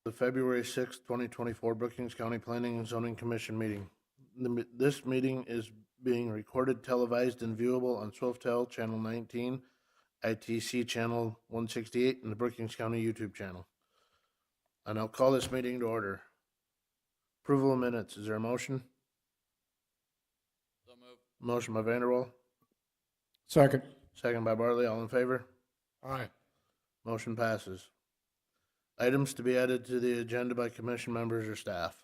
The February 6th, 2024 Brookings County Planning and Zoning Commission meeting. This meeting is being recorded, televised, and viewable on Swiftel Channel 19, ITC Channel 168, and the Brookings County YouTube channel. And I'll call this meeting to order. Approval of minutes. Is there a motion? So moved. Motion by Vanderwall. Second. Second by Bartley. All in favor? Aye. Motion passes. Items to be added to the agenda by commission members or staff.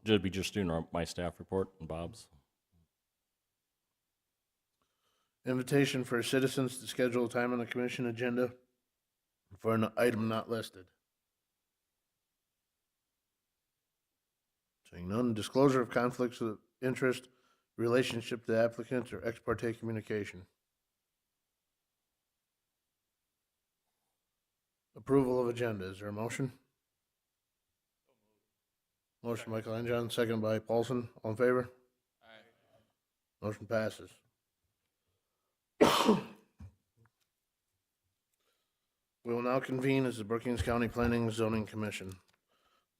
Should be just doing my staff report and Bob's. Invitation for citizens to schedule time on the commission agenda for an item not listed. Seeing none. Disclosure of conflicts of interest, relationship to applicants, or ex parte communication. Approval of agenda. Is there a motion? Motion by John, second by Paulson. All in favor? Aye. Motion passes. We will now convene as the Brookings County Planning and Zoning Commission.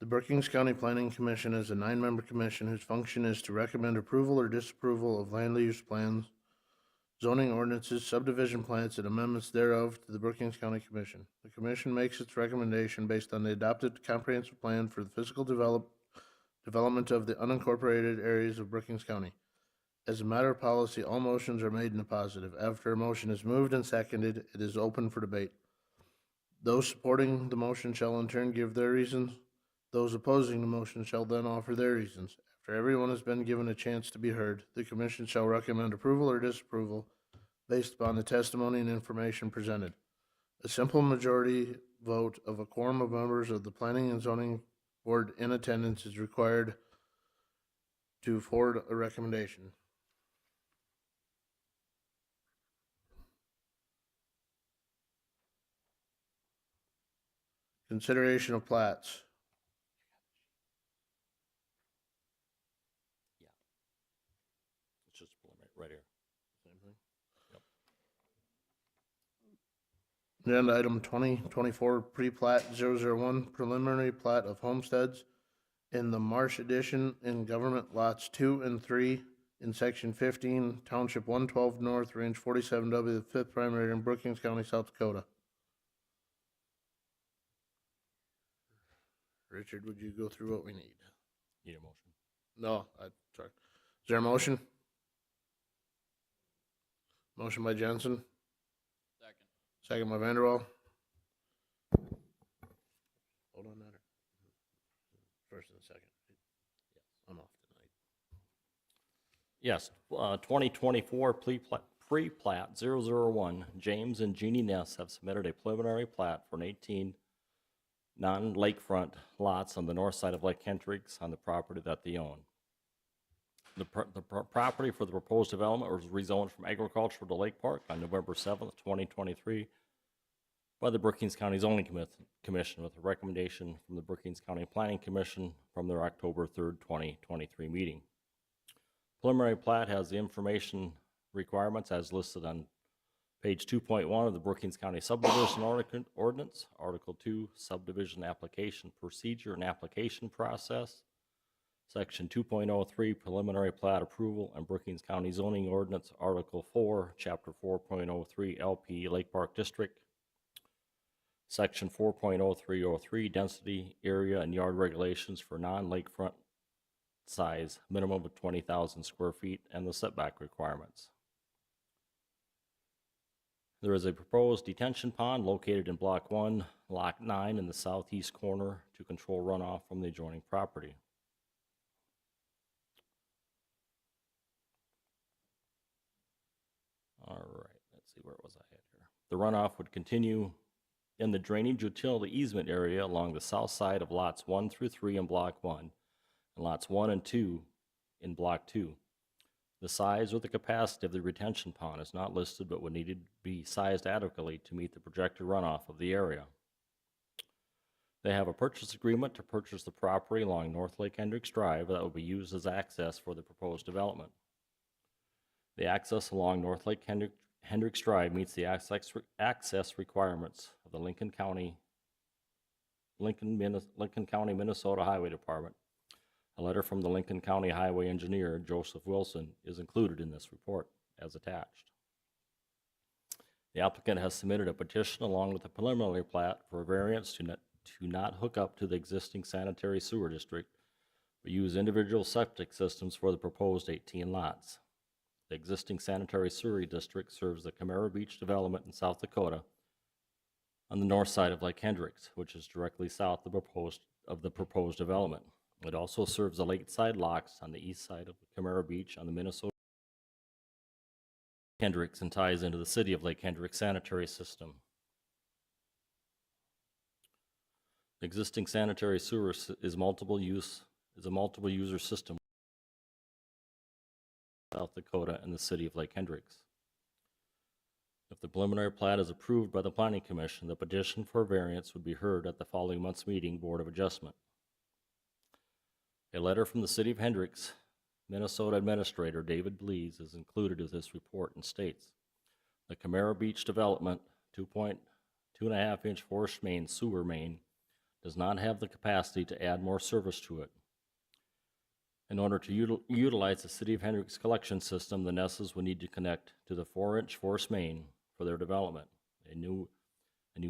The Brookings County Planning Commission is a 9-member commission whose function is to recommend approval or disapproval of land use plans, zoning ordinances, subdivision plans, and amendments thereof to the Brookings County Commission. The commission makes its recommendation based on the adopted comprehensive plan for the physical development of the unincorporated areas of Brookings County. As a matter of policy, all motions are made in the positive. After a motion is moved and seconded, it is open for debate. Those supporting the motion shall in turn give their reasons. Those opposing the motion shall then offer their reasons. After everyone has been given a chance to be heard, the commission shall recommend approval or disapproval based upon the testimony and information presented. A simple majority vote of a quorum of members of the Planning and Zoning Board in attendance is required to forward a recommendation. Consideration of plats. Yeah. It's just right here. Same thing. Yep. Agenda item 2024 pre-plat 001 preliminary plat of homesteads in the Marsh Edition in government lots 2 and 3 in section 15, township 112 north, range 47W, the 5th primary in Brookings County, South Dakota. Richard, would you go through what we need? Need a motion. No, sorry. Is there a motion? Motion by Jensen. Second. Second by Vanderwall. Hold on that. First and second. I'm off tonight. Yes, 2024 pre-plat 001, James and Jeannie Ness have submitted a preliminary plat for an 18 non-lakefront lots on the north side of Lake Hendricks on the property that they own. The property for the proposed development was rezoned from agricultural to lake park on November 7th, 2023 by the Brookings County Zoning Commission with a recommendation from the Brookings County Planning Commission from their October 3rd, 2023 meeting. Preliminary plat has the information requirements as listed on page 2.1 of the Brookings County Subdivision Ordinance, Article 2, Subdivision Application Procedure and Application Process, Section 2.03, Preliminary Plat Approval, and Brookings County Zoning Ordinance, Article 4, Chapter 4.03, LP Lake Park District, Section 4.0303, Density, Area, and Yard Regulations for non-lakefront size, minimum of 20,000 square feet, and the setback requirements. There is a proposed detention pond located in Block 1, Lot 9 in the southeast corner to control runoff from the adjoining property. All right, let's see, where was I at here? The runoff would continue in the drainage utility easement area along the south side of lots 1 through 3 in Block 1 and lots 1 and 2 in Block 2. The size or the capacity of the retention pond is not listed but would need to be sized adequately to meet the projected runoff of the area. They have a purchase agreement to purchase the property along North Lake Hendricks Drive that will be used as access for the proposed development. The access along North Lake Hendricks Drive meets the access requirements of the Lincoln County, Minnesota Highway Department. A letter from the Lincoln County Highway Engineer, Joseph Wilson, is included in this report as attached. The applicant has submitted a petition along with a preliminary plat for a variance to not hook up to the existing sanitary sewer district, but use individual septic systems for the proposed 18 lots. The existing sanitary sewer district serves the Camaro Beach development in South Dakota on the north side of Lake Hendricks, which is directly south of the proposed development. It also serves the lakeside locks on the east side of Camaro Beach on the Minnesota Hendricks and ties into the city of Lake Hendricks sanitary system. The existing sanitary sewer is a multiple user system in South Dakota and the city of Lake Hendricks. If the preliminary plat is approved by the Planning Commission, the petition for variance would be heard at the following month's meeting, Board of Adjustment. A letter from the city of Hendricks, Minnesota Administrator David Blees, is included in this report and states, the Camaro Beach development 2.5-inch forced main sewer main does not have the capacity to add more service to it. In order to utilize the city of Hendricks collection system, the Nesses will need to connect to the 4-inch forced main for their development. A new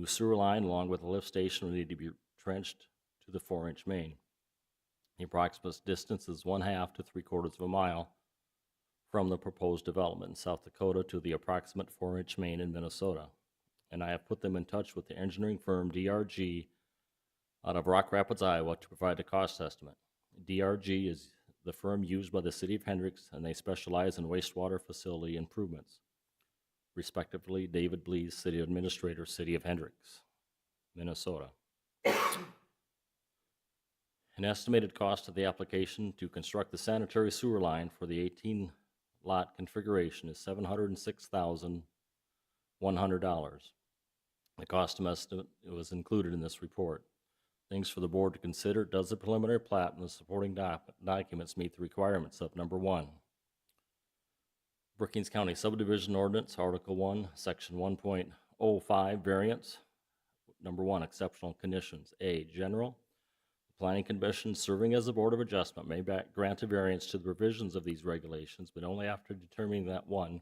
sewer line along with a lift station will need to be trenched to the 4-inch main. The approximate distance is 1/2 to 3/4 of a mile from the proposed development in South Dakota to the approximate 4-inch main in Minnesota. And I have put them in touch with the engineering firm DRG out of Rock Rapids, Iowa to provide a cost estimate. DRG is the firm used by the city of Hendricks, and they specialize in wastewater facility improvements. Respectively, David Blees, City Administrator, City of Hendricks, Minnesota. An estimated cost of the application to construct the sanitary sewer line for the 18-lot configuration is $706,100. The cost estimate was included in this report. Things for the board to consider: does the preliminary plat and the supporting documents meet the requirements of number 1, Brookings County Subdivision Ordinance, Article 1, Section 1.05, variance. Number 1, exceptional conditions. A, general. The Planning Commission, serving as the Board of Adjustment, may grant a variance to the provisions of these regulations, but only after determining that 1,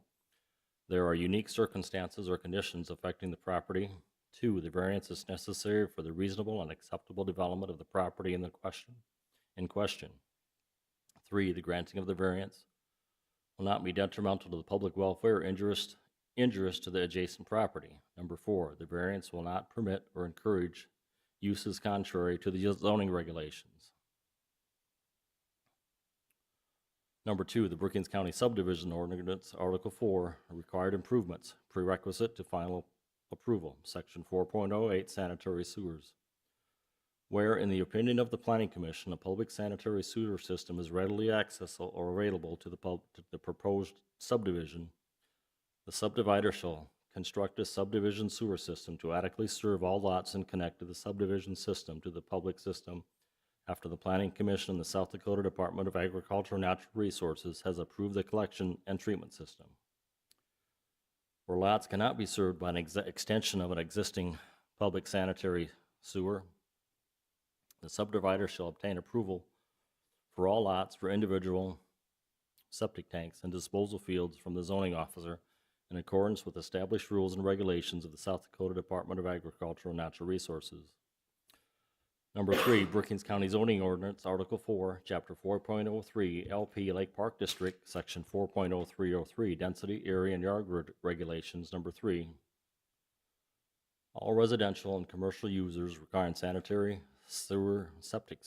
there are unique circumstances or conditions affecting the property. 2, the variance is necessary for the reasonable and acceptable development of the property in question. 3, the granting of the variance will not be detrimental to the public welfare or injurious to the adjacent property. Number 4, the variance will not permit or encourage uses contrary to the zoning regulations. Number 2, the Brookings County Subdivision Ordinance, Article 4, required improvements, prerequisite to final approval, Section 4.08, sanitary sewers. Where, in the opinion of the Planning Commission, a public sanitary sewer system is readily accessible or available to the proposed subdivision, the subdivider shall construct a subdivision sewer system to adequately serve all lots and connect to the subdivision system to the public system after the Planning Commission and the South Dakota Department of Agriculture and Natural Resources has approved the collection and treatment system. Where lots cannot be served by an extension of an existing public sanitary sewer, the subdivider shall obtain approval for all lots for individual septic tanks and disposal fields from the zoning officer in accordance with established rules and regulations of the South Dakota Department of Agriculture and Natural Resources. Number 3, Brookings County Zoning Ordinance, Article 4, Chapter 4.03, LP Lake Park District, Section 4.0303, Density, Area, and Yard Regulations. Number 3, all residential and commercial users requiring sanitary, sewer, septic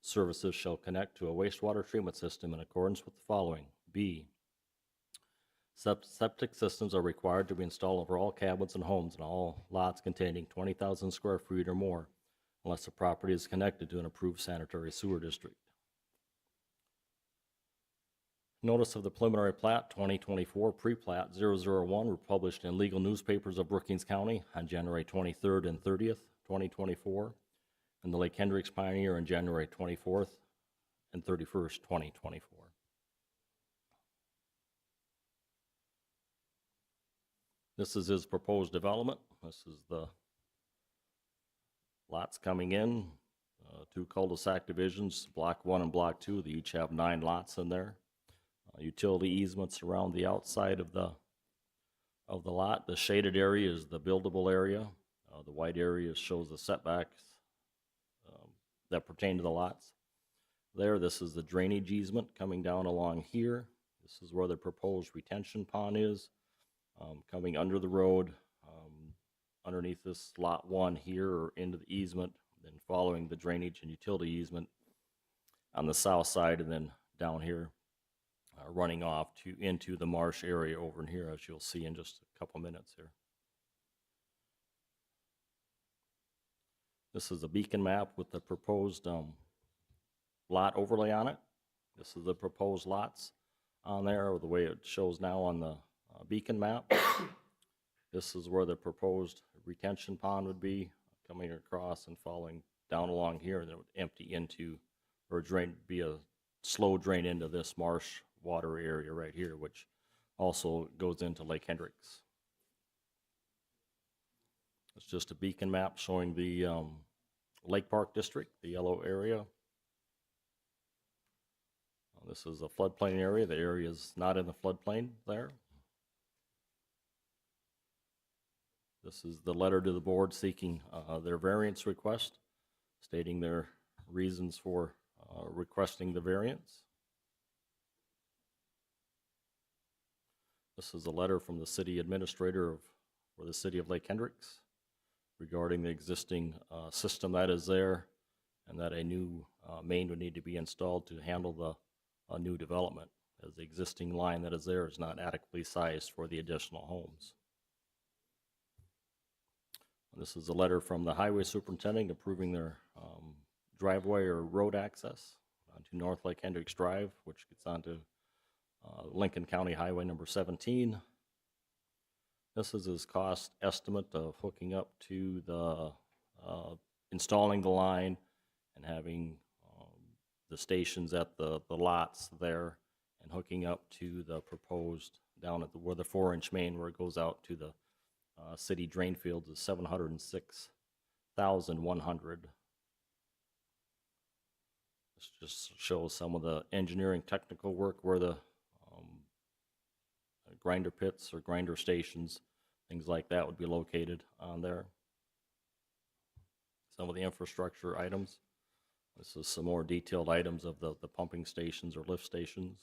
services shall connect to a wastewater treatment system in accordance with the following. B, septic systems are required to be installed over all cabins and homes in all lots containing 20,000 square feet or more, unless the property is connected to an approved sanitary sewer district. Notice of the preliminary plat 2024 pre-plat 001 were published in legal newspapers of Brookings County on January 23rd and 30th, 2024, and the Lake Hendricks Pioneer on January 24th and 31st, 2024. This is his proposed development. This is the lots coming in, two cul-de-sac divisions, Block 1 and Block 2. They each have 9 lots in there. Utility easements around the outside of the lot. The shaded area is the buildable area. The white area shows the setbacks that pertain to the lots. There, this is the drainage easement coming down along here. This is where the proposed retention pond is, coming under the road, underneath this lot 1 here, or into the easement, then following the drainage and utility easement on the south side, and then down here, running off into the marsh area over in here, as you'll see in just a couple minutes here. This is a beacon map with the proposed lot overlay on it. This is the proposed lots on there, or the way it shows now on the beacon map. This is where the proposed retention pond would be, coming across and falling down along here, and it would empty into, or be a slow drain into this marsh water area right here, which also goes into Lake Hendricks. It's just a beacon map showing the Lake Park District, the yellow area. This is a floodplain area. The area is not in the floodplain there. This is the letter to the board seeking their variance request, stating their reasons for requesting the variance. This is a letter from the city administrator for the city of Lake Hendricks regarding the existing system that is there, and that a new main would need to be installed to handle the new development, as the existing line that is there is not adequately sized for the additional homes. This is a letter from the highway superintendent approving their driveway or road access onto North Lake Hendricks Drive, which gets onto Lincoln County Highway number 17. This is his cost estimate of hooking up to the, installing the line and having the stations at the lots there, and hooking up to the proposed down at where the 4-inch main, where it goes out to the city drain fields, is $706,100. This just shows some of the engineering technical work where the grinder pits or grinder stations, things like that, would be located on there. Some of the infrastructure items. This is some more detailed items of the pumping stations or lift stations.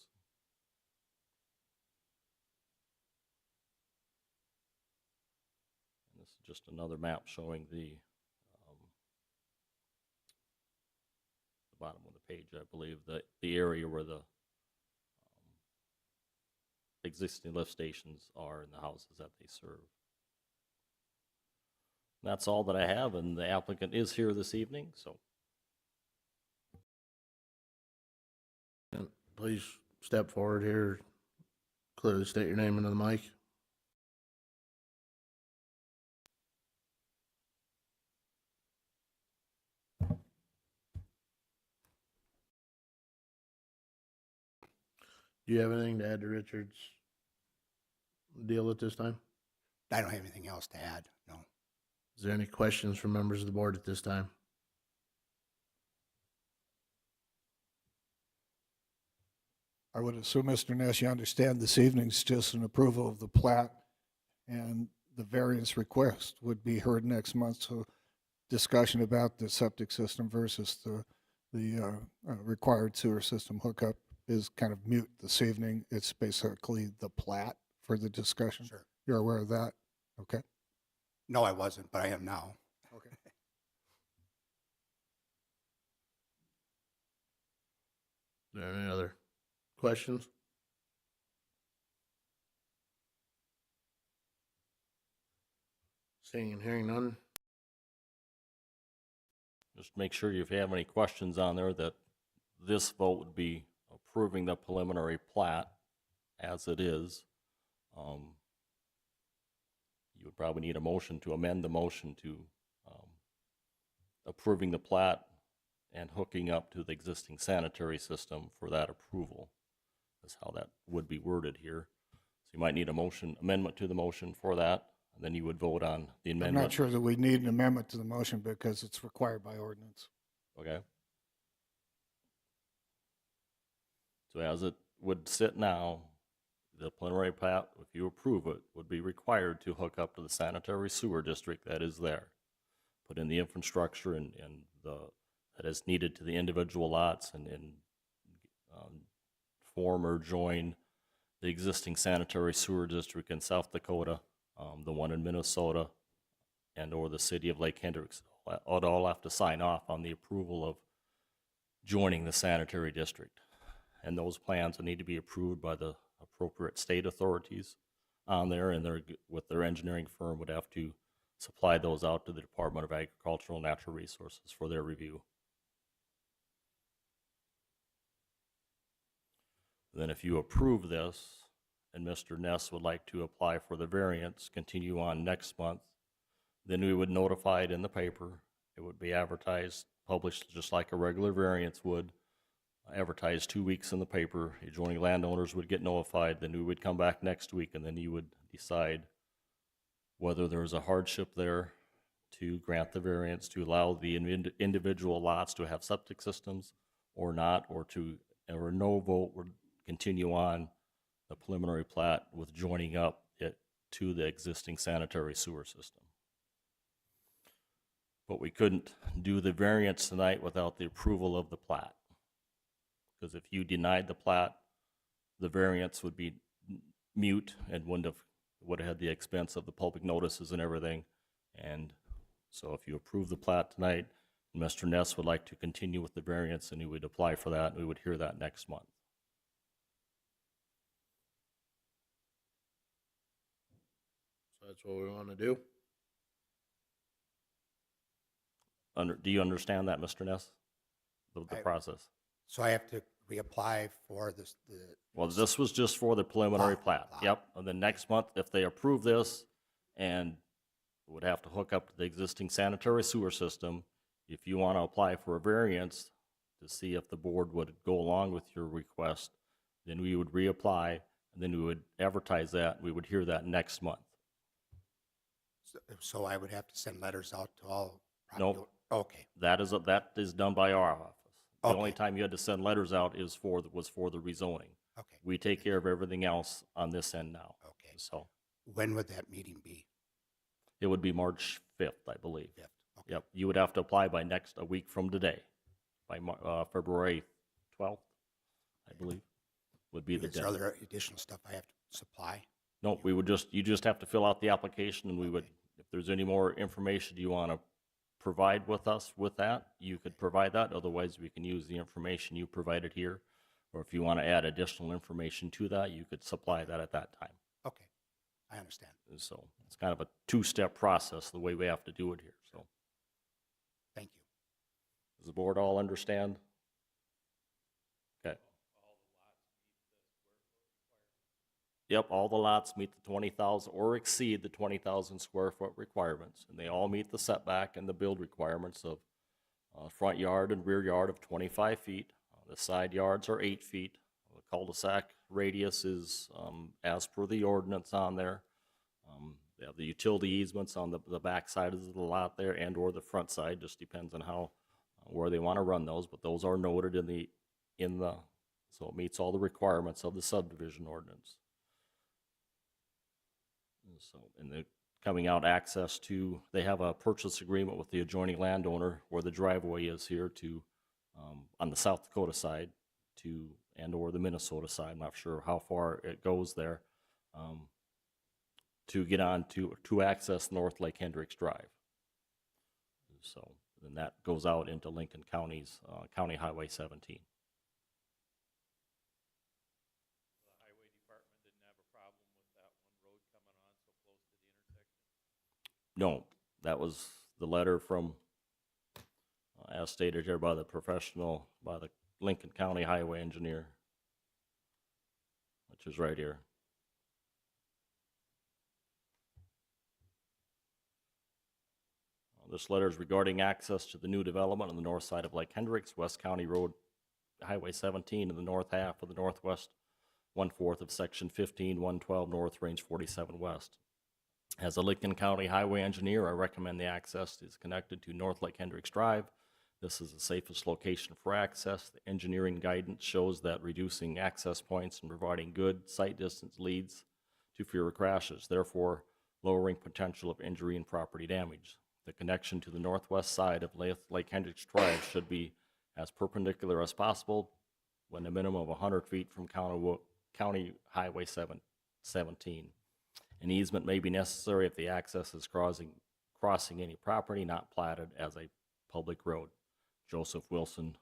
And this is just another map showing the bottom of the page, I believe, the area where the existing lift stations are in the houses that they serve. That's all that I have, and the applicant is here this evening, so. And please step forward here, clearly state your name into the mic. Do you have anything to add to Richard's deal at this time? I don't have anything else to add, no. Is there any questions from members of the board at this time? I would assume, Mr. Ness, you understand this evening's just an approval of the plat, and the variance request would be heard next month, so discussion about the septic system versus the required sewer system hookup is kind of mute this evening. It's basically the plat for the discussion. Sure. You're aware of that? Okay. No, I wasn't, but I am now. Okay. Are there any other questions? Seeing and hearing none. Just make sure if you have any questions on there, that this vote would be approving the preliminary plat as it is. You would probably need a motion to amend the motion to approving the plat and hooking up to the existing sanitary system for that approval. That's how that would be worded here. So you might need a motion, amendment to the motion for that. then you would vote on the I'm amendment. not sure that we need an amendment to the motion because it's required by ordinance. Okay. So as it would sit now, the preliminary plat, if you approve it, would be required to hook up to the sanitary sewer district that is there. Put in the infrastructure and that is needed to the individual lots and form or join the existing sanitary sewer district in South Dakota, the one in Minnesota, and or the city of Lake Hendricks. Would all have to sign off on the approval of joining the sanitary district. And those plans will need to be approved by the appropriate state authorities on there, and with their engineering firm would have to supply those out to the Department of Agricultural and Natural Resources for their review. Then if you approve this, and Mr. Ness would like to apply for the variance, continue on next month, then we would notify it in the paper. It would be advertised, published just like a regular variance would, advertised 2 weeks in the paper. Adjoining landowners would get notified, then we would come back next week, and then you would decide whether there's a hardship there to grant the variance, to allow the individual lots to have septic systems or not, or no vote would continue on the preliminary plat with joining up it to the existing sanitary sewer system. But we couldn't do the variance tonight without the approval of the plat. Because if you denied the plat, the variance would be mute and would have had the expense of the public notices and everything. And so if you approve the plat tonight, Mr. Ness would like to continue with the variance, and he would apply for that, and we would hear that next month. So that's what we want to do. Do you understand that, Mr. Ness? The process? So I have to reapply for this, Well, this was just for the preliminary plat. Yep. And then next month, if they approve this and would have to hook up to the existing sanitary sewer system, if you want to apply for a variance to see if the board would go along with your request, then we would reapply, and then we would advertise that. We would hear that next month. so I would have to send letters out to all. Nope. Okay, That is done by our office. The only Okay. time you had to send letters out was for the rezoning. okay, We take care of everything else on this end now. okay. So When would that meeting be? it would be March 5th, I believe. Fifth? Okay. Yep, you would have to apply by a week from today, by February 12th, I believe, would be the Is there deadline. other additional stuff I have to supply? No, you just have to fill out the application, and we would, if there's any more information you want to provide with us with that, you could provide that. Otherwise, we can use the information you provided here. Or if you want to add additional information to that, you could supply that at that time. Okay, I understand. And so it's kind of a two-step process, the way we have to do it here. So Thank you. does the board all understand? Okay. Yep, all the lots meet the 20,000 or exceed the 20,000 square foot requirements, and they all meet the setback and the build requirements of front yard and rear yard of 25 feet. The side yards are 8 feet. The cul-de-sac radius is as per the ordinance on there. They have the utility easements on the back side of the lot there and or the front side, just depends on how where they want to run those, but those are noted so it meets all the requirements of the subdivision ordinance. So, and they're coming out access to, they have a purchase agreement with the adjoining landowner where the driveway is here to, on the South Dakota side and or the Minnesota side, I'm not sure how far it goes there, to get on to access North Lake Hendricks Drive. So, then that goes out into Lincoln County's County Highway 17. No, that was the letter from, as stated here by the Lincoln County Highway Engineer, which is right here. This letter is regarding access to the new development on the north side of Lake Hendricks, West County Road, Highway 17 in the north half of the northwest 1/4 of Section 15, 112 North, Range 47 West. As a Lincoln County Highway Engineer, I recommend the access is connected to North Lake Hendricks Drive. This is the safest location for access. The engineering guidance shows that reducing access points and providing good sight distance leads to fewer crashes, therefore lowering potential of injury and property damage. The connection to the northwest side of Lake Hendricks Drive should be as perpendicular as possible when a minimum of 100 feet from County Highway 17. An easement may be necessary if the access is crossing any property not platted as a public road. Joseph Wilson,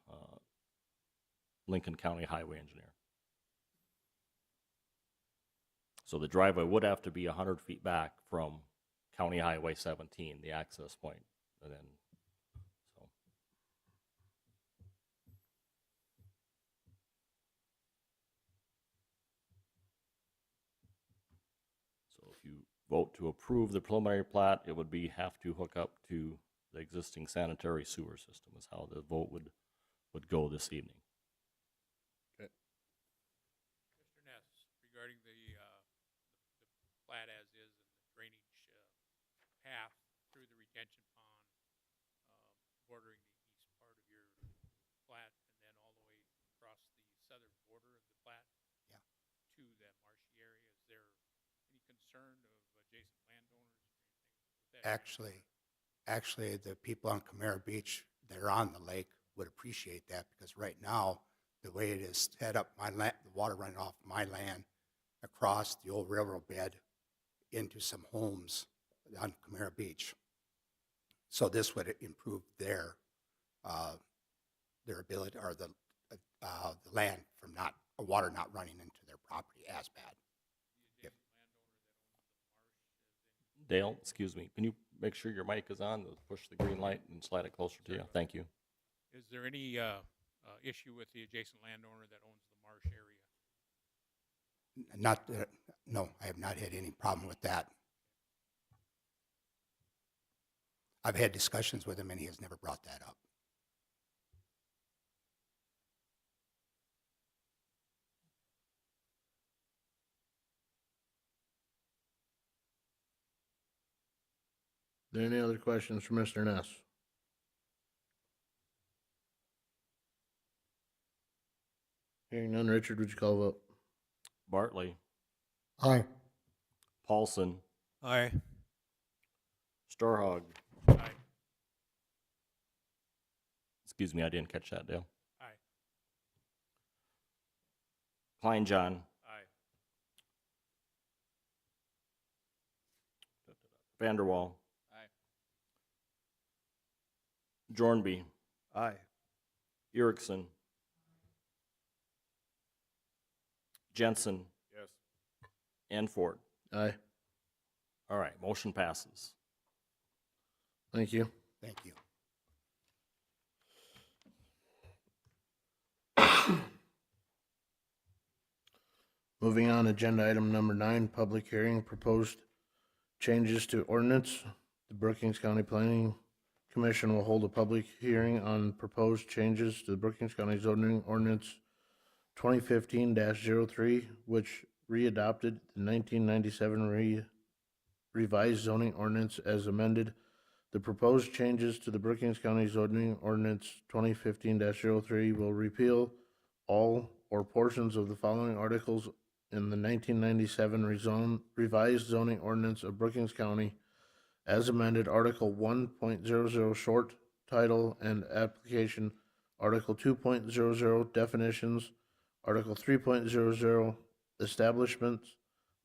Lincoln County Highway Engineer. So the driveway would have to be 100 feet back from County Highway 17, the access point, and then, so. So if you vote to approve the preliminary plat, it would have to hook up to the existing sanitary sewer system is how the vote would go this evening. Mr. Ness, regarding the plat as is and the drainage path through the retention pond, bordering the east part of your plat and then all the way across the southern border of the plat Yeah. to that marshy area, is there any concern of adjacent landowners or anything with that? Actually, the people on Camara Beach that are on the lake would appreciate that because right now, the way it is set up, my land, the water running off my land across the old railroad bed into some homes on Camara Beach. So this would improve their ability or the land from water not running into their property as bad. The Yep. adjacent landowner that owns the marsh, as in, Dale, excuse me, can you make sure your mic is on? Push the green light and slide it closer to you. Thank you. is there any issue with the adjacent landowner that owns the marsh area? No, I have not had any problem with that. I've had discussions with him and he has never brought that up. Are there any other questions for Mr. Ness? Hearing none, Richard, would you call the vote? Bartley, Aye. Paulson, Aye. Storhog. Aye. Excuse me, I didn't catch that, Dale. Aye. Kleinjohn, Aye. Vanderwall, Aye. Jornby, Aye. Erickson, Jensen, Yes. and Ford. Aye. All right, motion passes. Thank you. Thank you. Moving on, agenda item number 9, public hearing, proposed changes to ordinance. The Brookings County Planning Commission will hold a public hearing on proposed changes to the Brookings County zoning ordinance 2015-03, which readopted the 1997 revised zoning ordinance as amended. The proposed changes to the Brookings County zoning ordinance 2015-03 will repeal all or portions of the following articles in the 1997 revised zoning ordinance of Brookings County as amended: Article 1.00 short title and application, Article 2.00 definitions, Article 3.00 establishments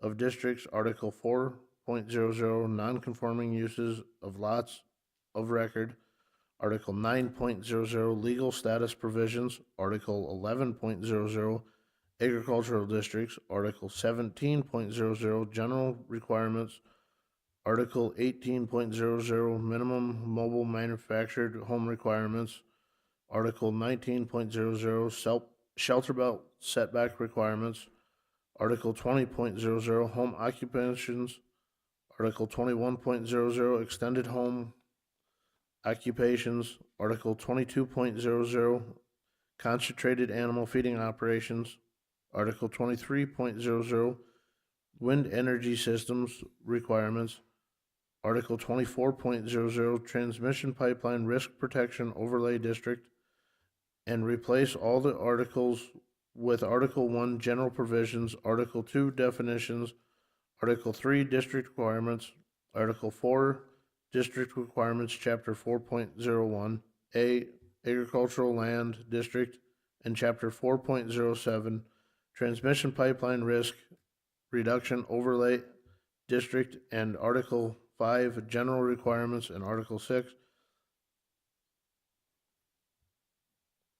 of districts, Article 4.00 non-conforming uses of lots of record, Article 9.00 legal status provisions, Article 11.00 agricultural districts, Article 17.00 general requirements, Article 18.00 minimum mobile manufactured home requirements, Article 19.00 shelter belt setback requirements, Article 20.00 home occupations, Article 21.00 extended home occupations, Article 22.00 concentrated animal feeding operations, Article 23.00 wind energy systems requirements, Article 24.00 Transmission Pipeline Risk Protection Overlay District, and replace all the articles with Article 1 General Provisions, Article 2 Definitions, Article 3 District Requirements, Article 4 District Requirements, Chapter 4.01, A, Agricultural Land District, and Chapter 4.07, Transmission Pipeline Risk Reduction Overlay District, and Article 5, General Requirements, and Article 6,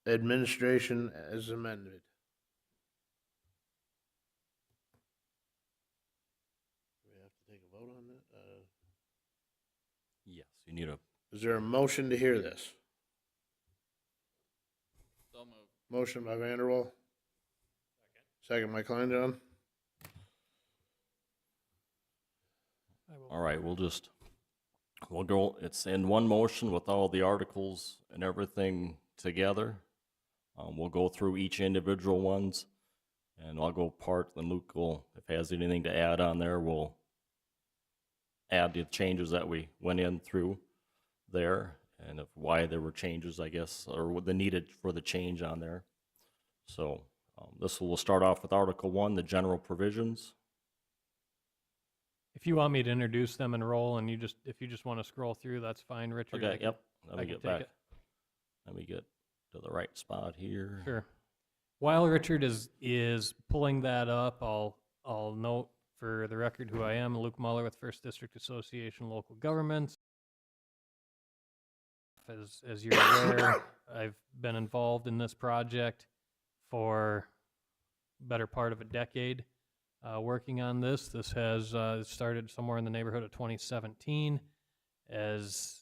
Administration as amended. Do we have to take a vote on that? Yes, you need a, Is there a motion to hear this? So moved. Motion by Vanderwall. Second by Kleinjohn. all right, we'll go, it's in one motion with all the articles and everything together. We'll go through each individual ones, and I'll go part, then Luke will, if he has anything to add on there, we'll add the changes that we went in through there, and of why there were changes, I guess, or the needed for the change on there. So we'll start off with Article 1, the general provisions. If you want me to introduce them and roll, and if you just want to scroll through, that's fine, Richard. Okay, yep, let I me can get take back. it. Let me get to the right spot here. Sure. While Richard is pulling that up, I'll note for the record who I am, Luke Muller with First District Association Local Governments. As you're aware, I've been involved in this project for better part of a decade, working on this. This has started somewhere in the neighborhood of 2017. As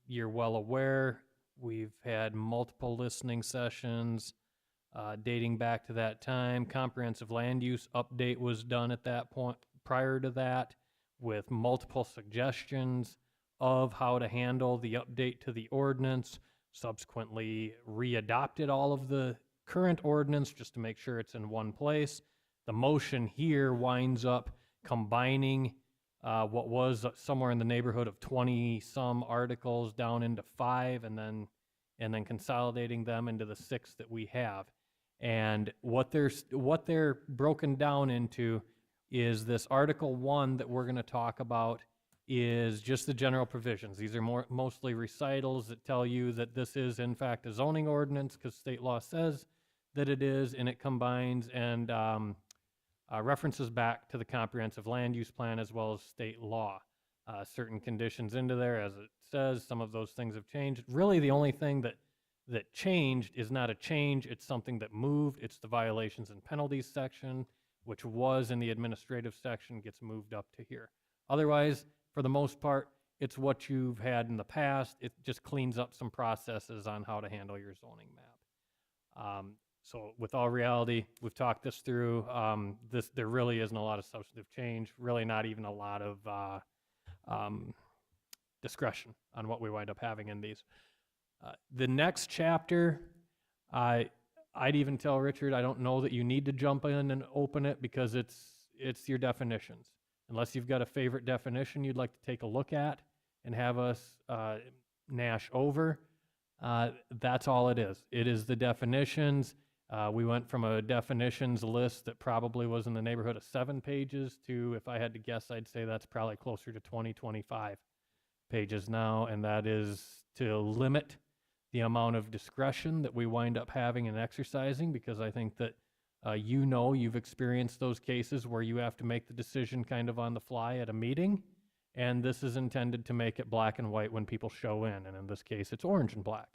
you're well aware, we've had multiple listening sessions dating back to that time. Comprehensive land use update was done at that point. Prior to that, with multiple suggestions of how to handle the update to the ordinance, subsequently readopted all of the current ordinance just to make sure it's in one place. The motion here winds up combining what was somewhere in the neighborhood of 20-some articles down into 5, and then consolidating them into the 6 that we have. And what they're broken down into is this Article 1 that we're going to talk about is just the general provisions. These are mostly recitals that tell you that this is in fact a zoning ordinance because state law says that it is, and it combines and references back to the comprehensive land use plan as well as state law. Certain conditions into there, as it says, some of those things have changed. Really the only thing that changed is not a change, it's something that moved. It's the violations and penalties section, which was in the administrative section, gets moved up to here. Otherwise, for the most part, it's what you've had in the past. It just cleans up some processes on how to handle your zoning map. So with all reality, we've talked this through. There really isn't a lot of substantive change, really not even a lot of discretion on what we wind up having in these. The next chapter, I'd even tell Richard, I don't know that you need to jump in and open it because it's your definitions. Unless you've got a favorite definition you'd like to take a look at and have us gnash over, that's all it is. It is the definitions. We went from a definitions list that probably was in the neighborhood of 7 pages to, if I had to guess, I'd say that's probably closer to 20, 25 pages now, and that is to limit the amount of discretion that we wind up having and exercising, because I think that you've experienced those cases where you have to make the decision kind of on the fly at a meeting, and this is intended to make it black and white when people show in, and in this case it's orange and black.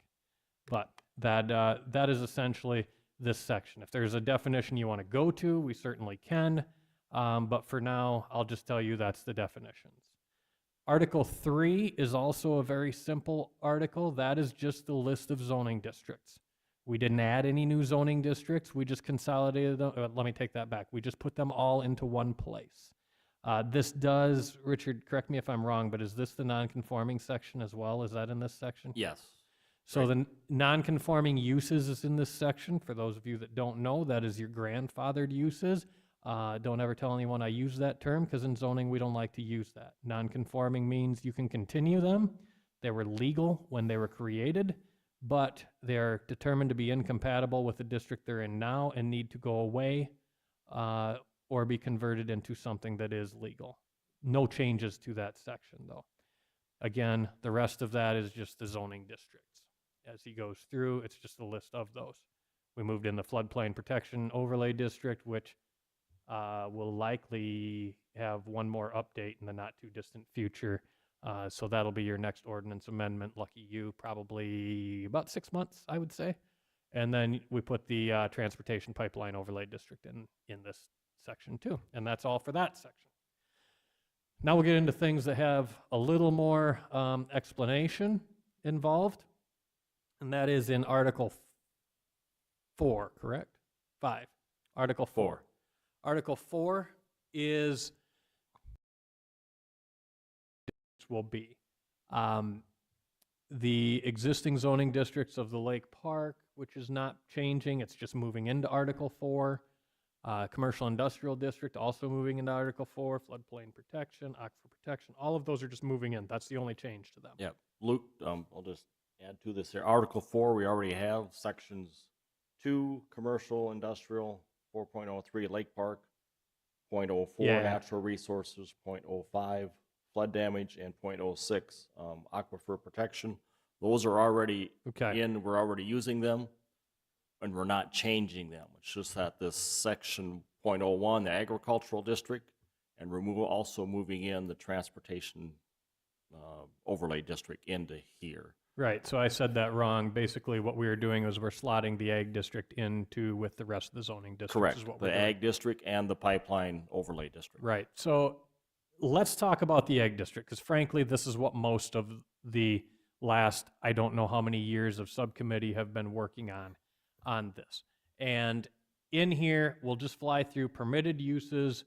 But that is essentially this section. If there's a definition you want to go to, we certainly can, but for now I'll just tell you that's the definitions. Article 3 is also a very simple article. That is just the list of zoning districts. We didn't add any new zoning districts. We just consolidated them. Let me take that back. We just put them all into one place. This does, Richard, correct me if I'm wrong, but is this the non-conforming section as well? Is that in this section? Yes. So the non-conforming uses is in this section. For those of you that don't know, that is your grandfathered uses. Don't ever tell anyone I use that term, because in zoning, we don't like to use that. Non-conforming means you can continue them. They were legal when they were created, but they're determined to be incompatible with the district they're in now and need to go away or be converted into something that is legal. No changes to that section, though. Again, the rest of that is just the zoning districts. As he goes through, it's just a list of those. We moved in the floodplain protection overlay district, which will likely have one more update in the not too distant future. So that'll be your next ordinance amendment. Lucky you, probably about 6 months, I would say. And then we put the transportation pipeline overlay district in this section too. And that's all for that section. Now we'll get into things that have a little more explanation involved. And that is in Article 4, correct? 5. Article 4. Article 4 is will be the existing zoning districts of the Lake Park, which is not changing. It's just moving into Article 4. Commercial Industrial District also moving into Article 4. Floodplain protection, aquifer protection, all of those are just moving in. That's the only change to them. Yep. Luke, I'll just add to this here. Article 4, we already have sections 2, commercial, industrial, 4.03, Lake Park, 0.04, Yeah. natural resources, 0.05, flood damage, and 0.06, aquifer protection. Those are already Okay. in, we're already using them, and we're not changing them. It's just that this section 0.01, the agricultural district, and also moving in the transportation overlay district into here. Right, so I said that wrong. Basically, what we were doing was we're slotting the ag district into with the rest of the zoning districts. Correct, Is what we're the doing. ag district and the pipeline overlay district. Right, so let's talk about the ag district, because frankly, this is what most of the last, I don't know how many years of subcommittee have been working on this. And in here, we'll just fly through permitted uses.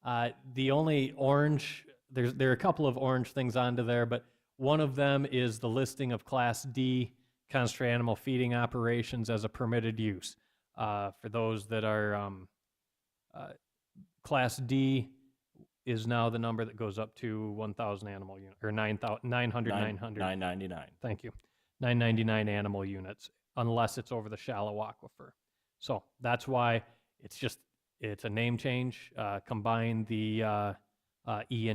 The only orange, there are a couple of orange things onto there, but one of them is the listing of Class D concentrated animal feeding operations as a permitted use. For those that are, Class D is now the number that goes up to 1,000 animal units, or 900. 999. Thank you. 999 animal units, unless it's over the shallow aquifer. So that's why it's a name change. Combine the E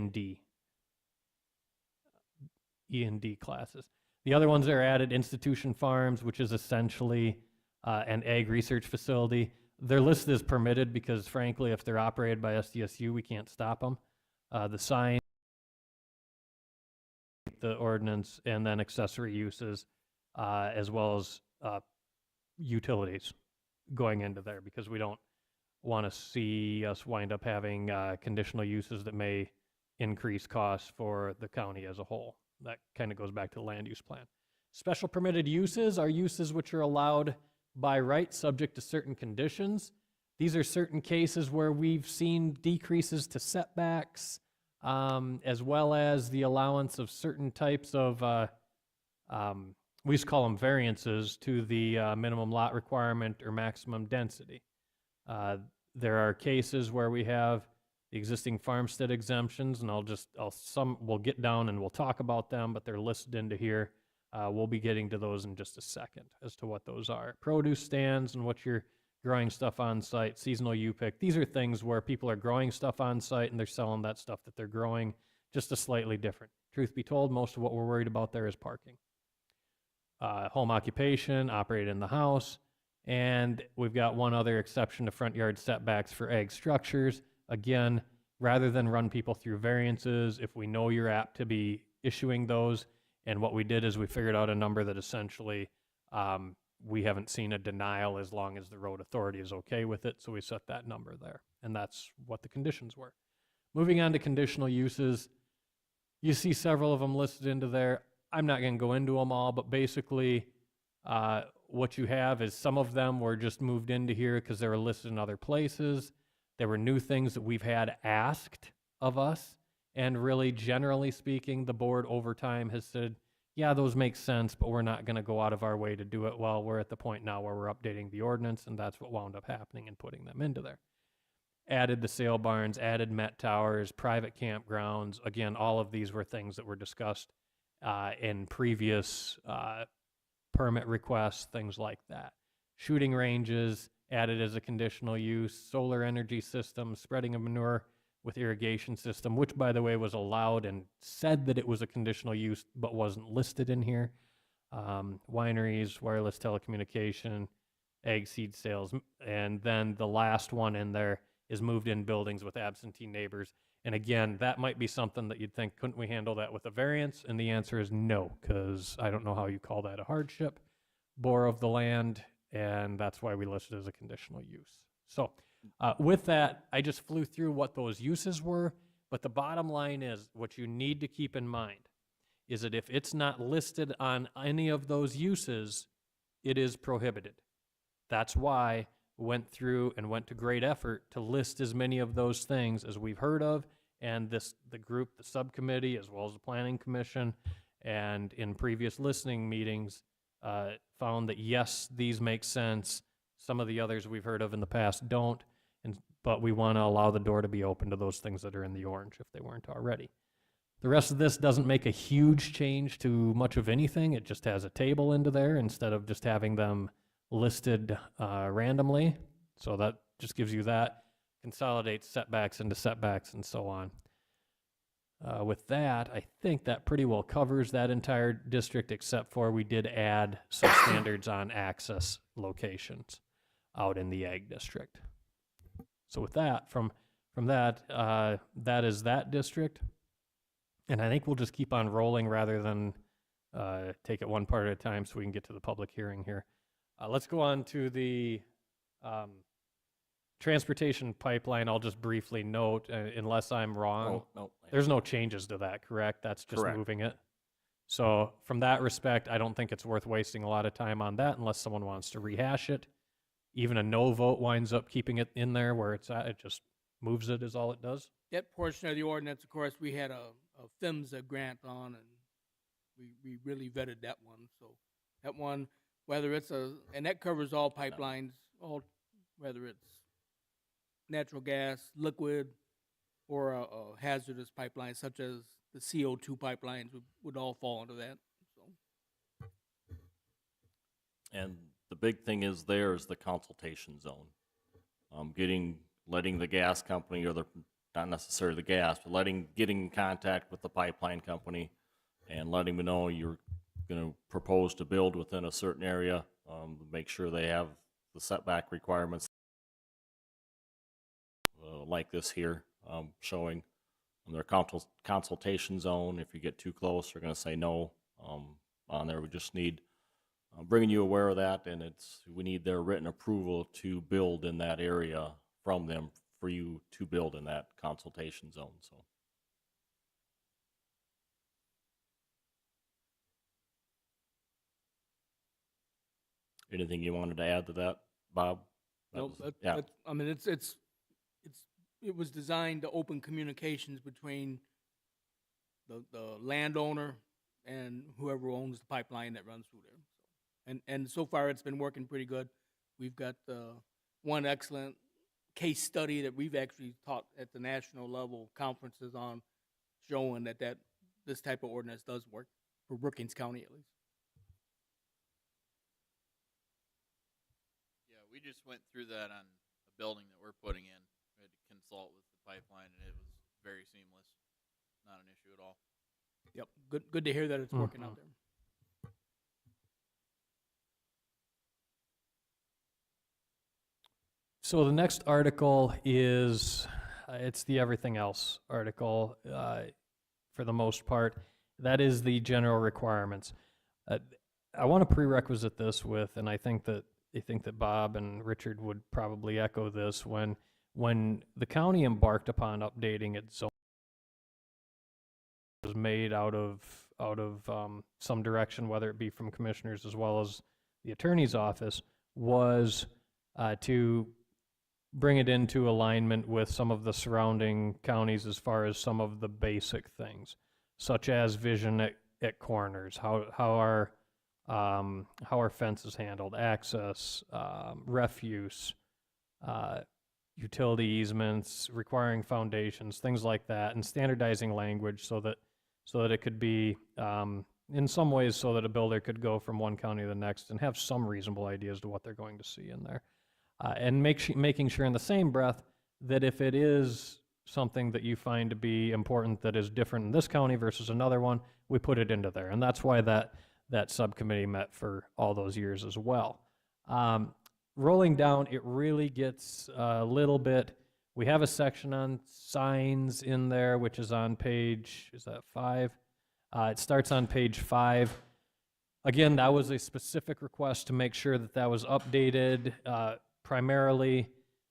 and D classes. The other ones that are added, institution farms, which is essentially an ag research facility. They're listed as permitted because, frankly, if they're operated by SDSU, we can't stop them. The sign, the ordinance, and then accessory uses, as well as utilities going into there, because we don't want to see us wind up having conditional uses that may increase costs for the county as a whole. That kind of goes back to the land use plan. Special permitted uses are uses which are allowed by right subject to certain conditions. These are certain cases where we've seen decreases to setbacks, as well as the allowance of certain types of, we used to call them variances to the minimum lot requirement or maximum density. There are cases where we have the existing farmstead exemptions, and we'll get down and we'll talk about them, but they're listed into here. We'll be getting to those in just a second as to what those are. Produce stands and what you're growing stuff on site, seasonal U-pick. These are things where people are growing stuff on site and they're selling that stuff that they're growing, just a slightly different. Truth be told, most of what we're worried about there is parking. Home occupation, operated in the house, and we've got one other exception to front yard setbacks for ag structures. Again, rather than run people through variances, if we know you're apt to be issuing those, and what we did is we figured out a number that essentially we haven't seen a denial as long as the road authority is okay with it, so we set that number there, and that's what the conditions were. Moving on to conditional uses, you see several of them listed into there. I'm not going to go into them all, but basically what you have is some of them were just moved into here because they were listed in other places. There were new things that we've had asked of us, and really, generally speaking, the board over time has said, yeah, those make sense, but we're not going to go out of our way to do it. Well, we're at the point now where we're updating the ordinance, and that's what wound up happening and putting them into there. added the sale barns, added Met Towers, private campgrounds. Again, all of these were things that were discussed in previous permit requests, things like that. Shooting ranges added as a conditional use, solar energy system, spreading of manure with irrigation system, which by the way was allowed and said that it was a conditional use but wasn't listed in here. Wineries, wireless telecommunication, egg seed sales, and then the last one in there is moved in buildings with absentee neighbors. And again, that might be something that you'd think, couldn't we handle that with a variance? And the answer is no, because I don't know how you call that a hardship, bore of the land, and that's why we listed it as a conditional use. So with that, I just flew through what those uses were, but the bottom line is what you need to keep in mind is that if it's not listed on any of those uses, it is prohibited. That's why we went through and went to great effort to list as many of those things as we've heard of, and the group, the subcommittee, as well as the planning commission, and in previous listening meetings, found that yes, these make sense. Some of the others we've heard of in the past don't, but we want to allow the door to be open to those things that are in the orange if they weren't already. The rest of this doesn't make a huge change to much of anything. It just has a table into there instead of just having them listed randomly. So that just gives you that, consolidates setbacks into setbacks and so on. With that, I think that pretty well covers that entire district, except for we did add some standards on access locations out in the ag district. So with that, from that, that is that district. And I think we'll just keep on rolling rather than take it one part at a time so we can get to the public hearing here. Let's go on to the transportation pipeline. I'll just briefly note, unless I'm wrong, No. there's no changes to that, correct? That's just Correct. moving it. So from that respect, I don't think it's worth wasting a lot of time on that unless someone wants to rehash it. Even a no vote winds up keeping it in there where it's at. It just moves it is all it does. That portion of the ordinance, of course, we had a PHMSA grant on, and we really vetted that one. So that one, whether it's and that covers all pipelines, whether it's natural gas, liquid, or a hazardous pipeline such as the CO2 pipelines would all fall into that. So And the big thing is there is the consultation zone. Letting the gas company, or not necessarily the gas, but getting in contact with the pipeline company and letting them know you're going to propose to build within a certain area, make sure they have the setback requirements like this here, showing their consultation zone. If you get too close, they're going to say no on there. We just need bringing you aware of that, and we need their written approval to build in that area from them for you to build in that consultation zone. So anything you wanted to add to that, Bob? Yeah. I mean, it was designed to open communications between the landowner and whoever owns the pipeline that runs through there. And so far it's been working pretty good. We've got one excellent case study that we've actually taught at the national level conferences on, showing that this type of ordinance does work for Brookings County at least. Yeah, we just went through that on a building that we're putting in. We had to consult with the pipeline, and it was very seamless. Not an issue at all. Yep, good to hear that it's working out there. So the next article is, it's the everything else article for the most part. That is the general requirements. I want to prerequisite this with, and I think that Bob and Richard would probably echo this, when the county embarked upon updating its zone, was made out of some direction, whether it be from commissioners as well as the attorney's office, was to bring it into alignment with some of the surrounding counties as far as some of the basic things, such as vision at corners, how are fences handled, access, refuse, utility easements, requiring foundations, things like that, and standardizing language so that it could be, in some ways, so that a builder could go from one county to the next and have some reasonable ideas to what they're going to see in there. And making sure in the same breath that if it is something that you find to be important that is different in this county versus another one, we put it into there. And that's why that subcommittee met for all those years as well. Rolling down, it really gets a little bit, we have a section on signs in there, which is on page, is that 5? It starts on page 5. Again, that was a specific request to make sure that that was updated. Primarily,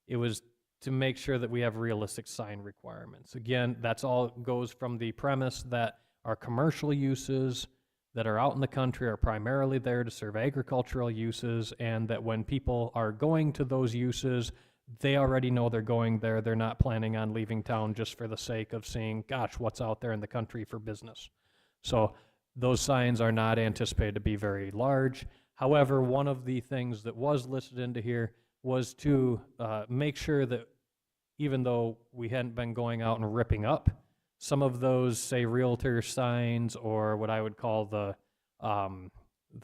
it was to make sure that we have realistic sign requirements. Again, that's all goes from the premise that our commercial uses that are out in the country are primarily there to serve agricultural uses, and that when people are going to those uses, they already know they're going there. They're not planning on leaving town just for the sake of seeing, gosh, what's out there in the country for business. So those signs are not anticipated to be very large. However, one of the things that was listed into here was to make sure that even though we hadn't been going out and ripping up some of those, say, realtor signs or what I would call the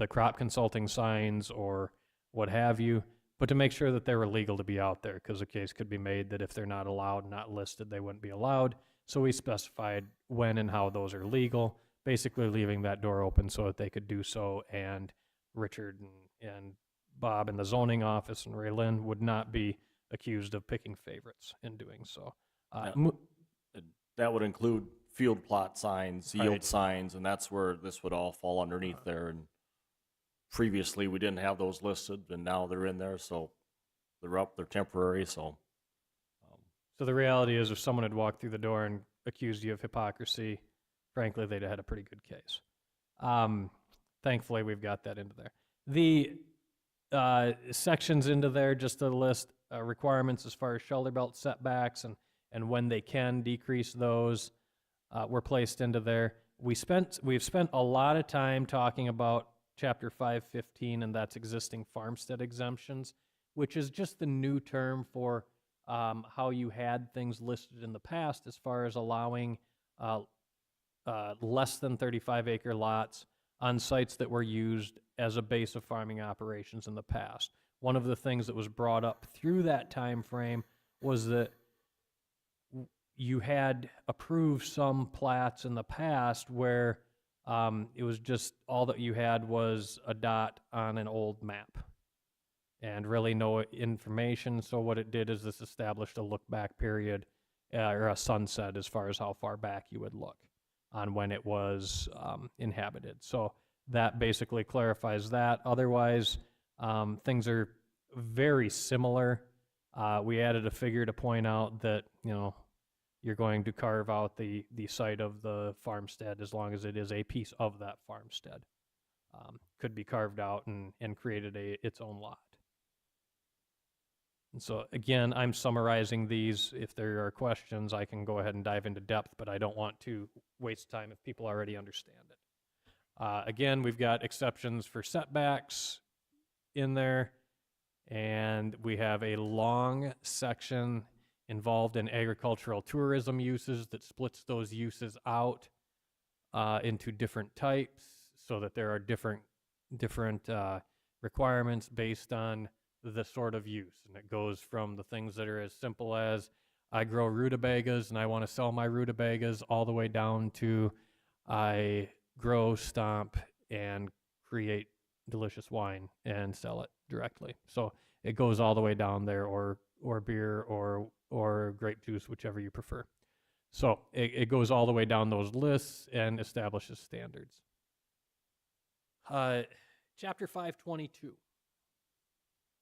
crop consulting signs or what have you, but to make sure that they were legal to be out there, because a case could be made that if they're not allowed, not listed, they wouldn't be allowed. So we specified when and how those are legal, basically leaving that door open so that they could do so, and Richard and Bob in the zoning office and Ray Lynn would not be accused of picking favorites in doing so. That would include field plot signs, yield Right. signs, and that's where this would all fall underneath there. And previously, we didn't have those listed, and now they're in there, so they're up, they're temporary, so. So the reality is, if someone had walked through the door and accused you of hypocrisy, frankly, they'd have had a pretty good case. Thankfully, we've got that into there. The sections into there, just to list requirements as far as shoulder belt setbacks and when they can decrease those, were placed into there. We've spent a lot of time talking about Chapter 515, and that's existing farmstead exemptions, which is just the new term for how you had things listed in the past as far as allowing less than 35-acre lots on sites that were used as a base of farming operations in the past. One of the things that was brought up through that time frame was that you had approved some plats in the past where it was just all that you had was a dot on an old map and really no information. So what it did is this established a look-back period or a sunset as far as how far back you would look on when it was inhabited. So that basically clarifies that. Otherwise, things are very similar. We added a figure to point out that, you're going to carve out the site of the farmstead as long as it is a piece of that farmstead. Could be carved out and created its own lot. And so again, I'm summarizing these. If there are questions, I can go ahead and dive into depth, but I don't want to waste time if people already understand it. Again, we've got exceptions for setbacks in there, and we have a long section involved in agricultural tourism uses that splits those uses out into different types so that there are different requirements based on the sort of use. And it goes from the things that are as simple as I grow rutabagas and I want to sell my rutabagas all the way down to I grow, stomp, and create delicious wine and sell it directly. So it goes all the way down there, or beer or grape juice, whichever you prefer. So it goes all the way down those lists and establishes standards. Chapter 522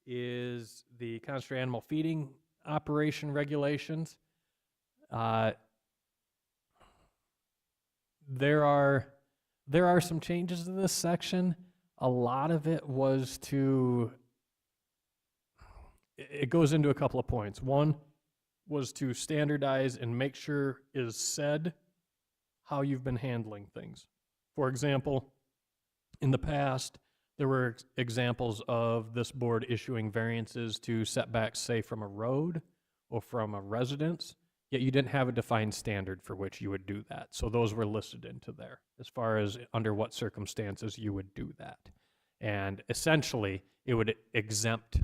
is the concentrated animal feeding operation regulations. There are some changes to this section. A lot of it was it goes into a couple of points. One was to standardize and make sure is said how you've been handling things. For example, in the past, there were examples of this board issuing variances to setbacks, say, from a road or from a residence, yet you didn't have a defined standard for which you would do that. So those were listed into there as far as under what circumstances you would do that. And essentially, it would exempt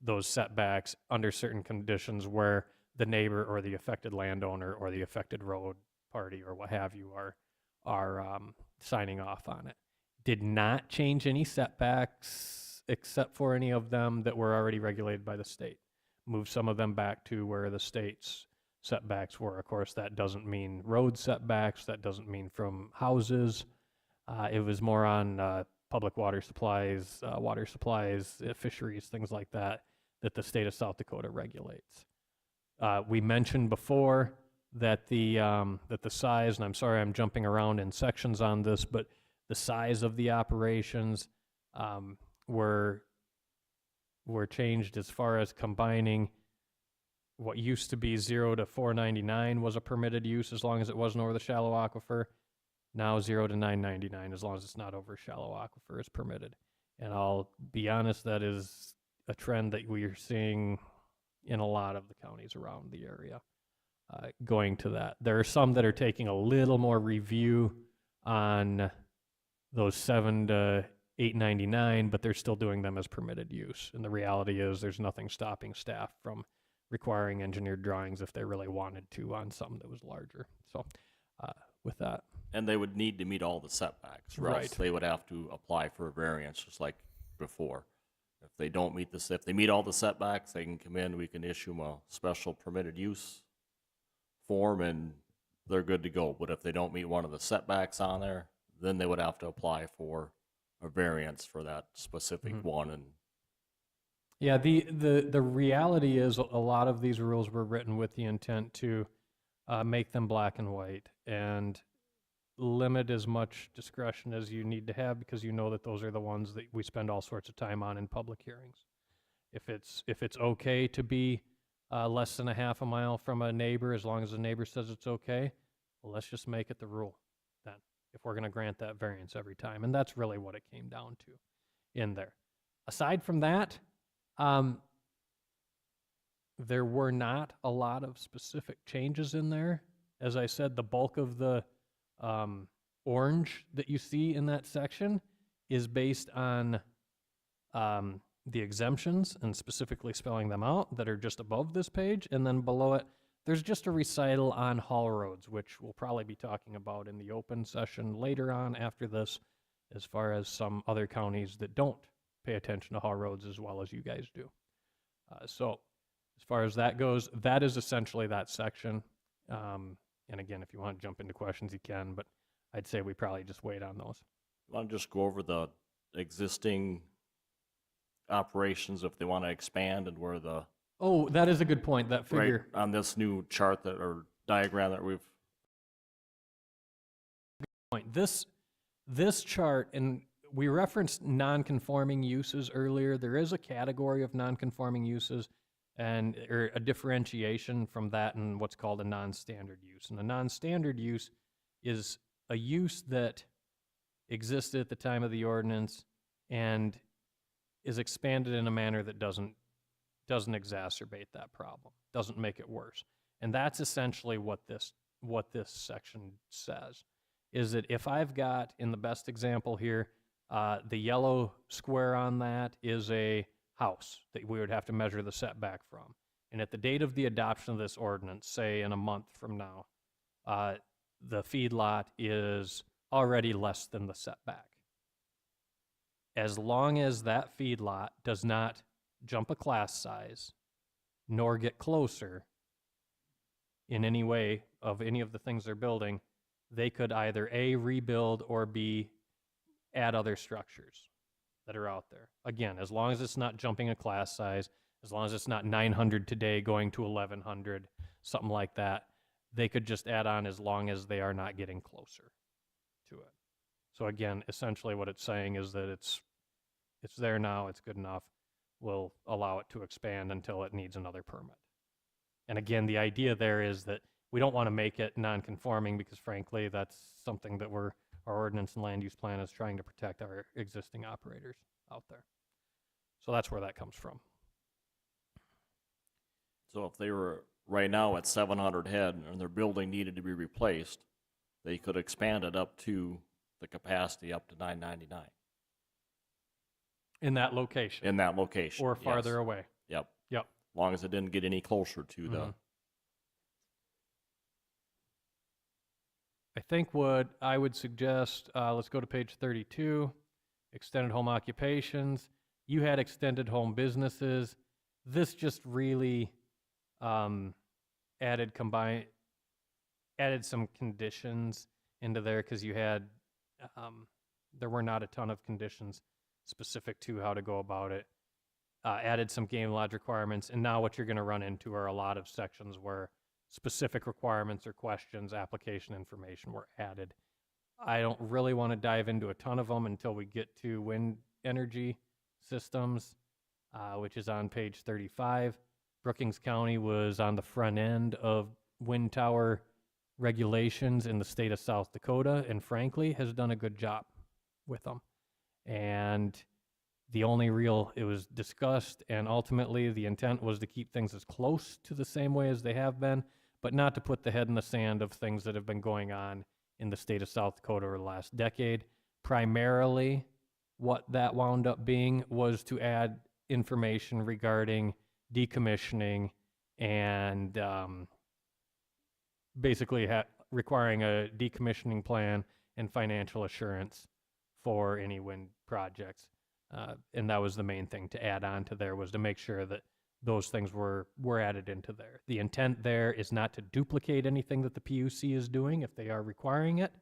those setbacks under certain conditions where the neighbor or the affected landowner or the affected road party or what have you are signing off on it. Did not change any setbacks except for any of them that were already regulated by the state. Moved some of them back to where the state's setbacks were. Of course, that doesn't mean road setbacks. That doesn't mean from houses. It was more on public water supplies, fisheries, things like that, that the state of South Dakota regulates. We mentioned before that the size, and I'm sorry I'm jumping around in sections on this, but the size of the operations were changed as far as combining what used to be 0 to 499 was a permitted use as long as it wasn't over the shallow aquifer. Now 0 to 999 as long as it's not over shallow aquifer is permitted. And I'll be honest, that is a trend that we are seeing in a lot of the counties around the area, going to that. There are some that are taking a little more review on those 7 to 899, but they're still doing them as permitted use. And the reality is there's nothing stopping staff from requiring engineered drawings if they really wanted to on something that was larger. So with that. And they would need to meet all the setbacks, or else Right. they would have to apply for a variance, just like before. If they don't meet this, if they meet all the setbacks, they can come in, we can issue them a special permitted use form, and they're good to go. But if they don't meet one of the setbacks on there, then they would have to apply for a variance for that specific one. And Yeah, the reality is a lot of these rules were written with the intent to make them black and white and limit as much discretion as you need to have, because you know that those are the ones that we spend all sorts of time on in public hearings. If it's okay to be less than a half a mile from a neighbor, as long as the neighbor says it's okay, well, let's just make it the rule then, if we're going to grant that variance every time. And that's really what it came down to in there. Aside from that, there were not a lot of specific changes in there. As I said, the bulk of the orange that you see in that section is based on the exemptions and specifically spelling them out that are just above this page. And then below it, there's just a recital on haul roads, which we'll probably be talking about in the open session later on after this, as far as some other counties that don't pay attention to haul roads as well as you guys do. So as far as that goes, that is essentially that section. And again, if you want to jump into questions, you can, but I'd say we probably just wait on those. want to just go over the existing operations if they want to expand, and where the Oh, that is a good point, that figure. right on this new chart that, or diagram that we've Point. This chart, and we referenced non-conforming uses earlier. There is a category of non-conforming uses or a differentiation from that in what's called a non-standard use. And a non-standard use is a use that existed at the time of the ordinance and is expanded in a manner that doesn't exacerbate that problem, doesn't make it worse. And that's essentially what this section says, is that if I've got, in the best example here, the yellow square on that is a house that we would have to measure the setback from. And at the date of the adoption of this ordinance, say in a month from now, the feedlot is already less than the setback. As long as that feedlot does not jump a class size, nor get closer in any way of any of the things they're building, they could either A, rebuild, or B, add other structures that are out there. Again, as long as it's not jumping a class size, as long as it's not 900 today going to 1100, something like that, they could just add on as long as they are not getting closer to it. So again, essentially what it's saying is that it's there now, it's good enough. We'll allow it to expand until it needs another permit. And again, the idea there is that we don't want to make it non-conforming, because frankly, that's something that our ordinance and land use plan is trying to protect our existing operators out there. So that's where that comes from. So if they were right now at 700 head and their building needed to be replaced, they could expand it up to the capacity up to 999 In that location. in that location. Or farther yes. away. Yep. Yep. As long as it didn't get any closer to the. Mhm. I think what I would suggest, let's go to page 32, extended home occupations. You had extended home businesses. This just really added some conditions into there because you had, there were not a ton of conditions specific to how to go about it. Added some game lodge requirements, and now what you're going to run into are a lot of sections where specific requirements or questions, application information were added. I don't really want to dive into a ton of them until we get to wind energy systems, which is on page 35. Brookings County was on the front end of wind tower regulations in the state of South Dakota, and frankly, has done a good job with them. And the only it was discussed, and ultimately the intent was to keep things as close to the same way as they have been, but not to put the head in the sand of things that have been going on in the state of South Dakota over the last decade. Primarily, what that wound up being was to add information regarding decommissioning and basically requiring a decommissioning plan and financial assurance for any wind projects. And that was the main thing to add on to there, was to make sure that those things were added into there. The intent there is not to duplicate anything that the PUC is doing if they are requiring it,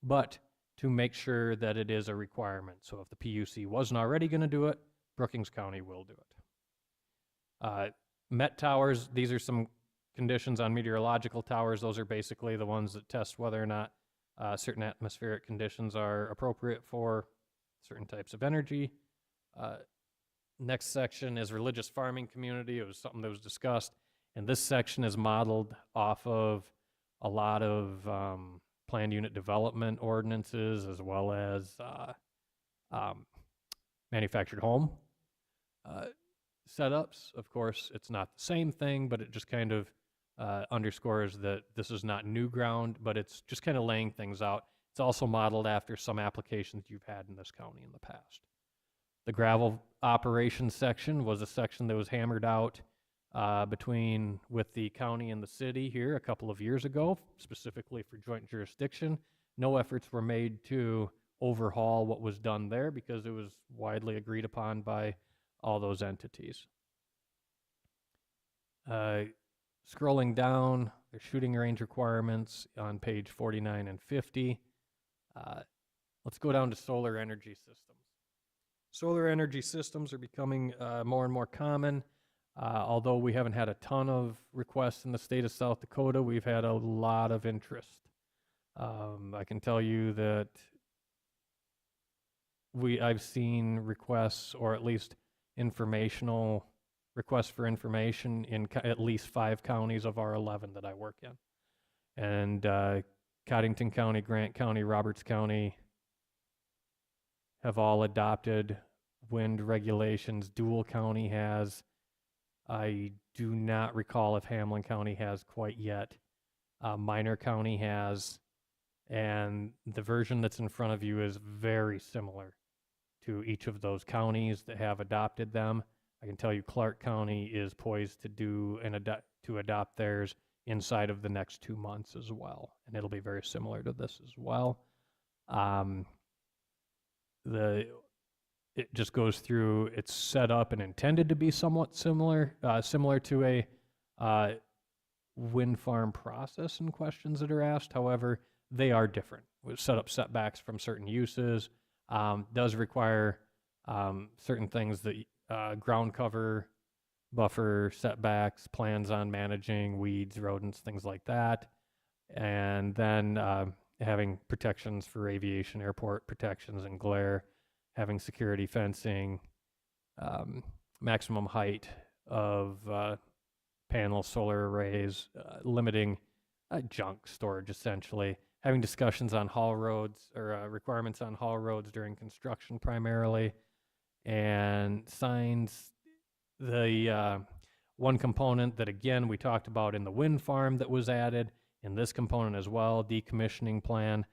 but to make sure that it is a requirement. So if the PUC wasn't already going to do it, Brookings County will do it. Met towers, these are some conditions on meteorological towers. Those are basically the ones that test whether or not certain atmospheric conditions are appropriate for certain types of energy. Next section is religious farming community. It was something that was discussed. And this section is modeled off of a lot of planned unit development ordinances, as well as manufactured home setups. Of course, it's not the same thing, but it just kind of underscores that this is not new ground, but it's just kind of laying things out. It's also modeled after some applications you've had in this county in the past. The gravel operations section was a section that was hammered out with the county and the city here a couple of years ago, specifically for joint jurisdiction. No efforts were made to overhaul what was done there because it was widely agreed upon by all those entities. Scrolling down, the shooting range requirements on page 49 and 50. Let's go down to solar energy systems. Solar energy systems are becoming more and more common. Although we haven't had a ton of requests in the state of South Dakota, we've had a lot of interest. I can tell you that I've seen requests, or at least informational requests for information in at least 5 counties of our 11 that I work in. And Cottington County, Grant County, Roberts County have all adopted wind regulations. Dual County has. I do not recall if Hamlin County has quite yet. Minor County has. And the version that's in front of you is very similar to each of those counties that have adopted them. I can tell you Clark County is poised to do to adopt theirs inside of the next 2 months as well, and it'll be very similar to this as well. It just goes through. It's set up and intended to be somewhat similar to a wind farm process and questions that are asked. However, they are different. With set up setbacks from certain uses, does require certain things that ground cover, buffer setbacks, plans on managing weeds, rodents, things like that. And then having protections for aviation, airport protections and glare, having security fencing, maximum height of panel solar arrays, limiting junk storage essentially, having discussions on haul roads or requirements on haul roads during construction primarily, and signs. One component that, again, we talked about in the wind farm that was added, in this component as well, decommissioning plan.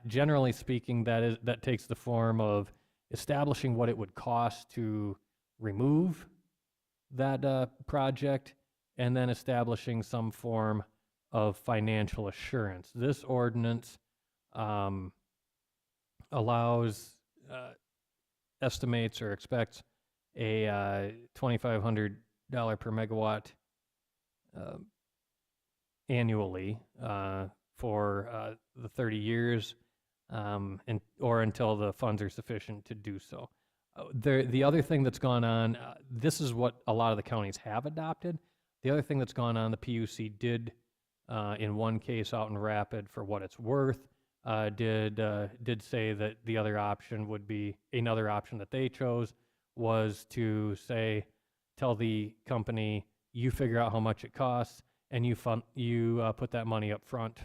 Generally speaking, that takes the form of establishing what it would cost to remove that project, and then establishing some form of financial assurance. This ordinance allows, estimates or expects a $2,500 per megawatt annually for the 30 years or until the funds are sufficient to do so. The other thing that's gone on, this is what a lot of the counties have adopted. The other thing that's gone on, the PUC did, in one case out in Rapid, for what it's worth, did say that the other option would be, another option that they chose was to say, tell the company, you figure out how much it costs, and you put that money up front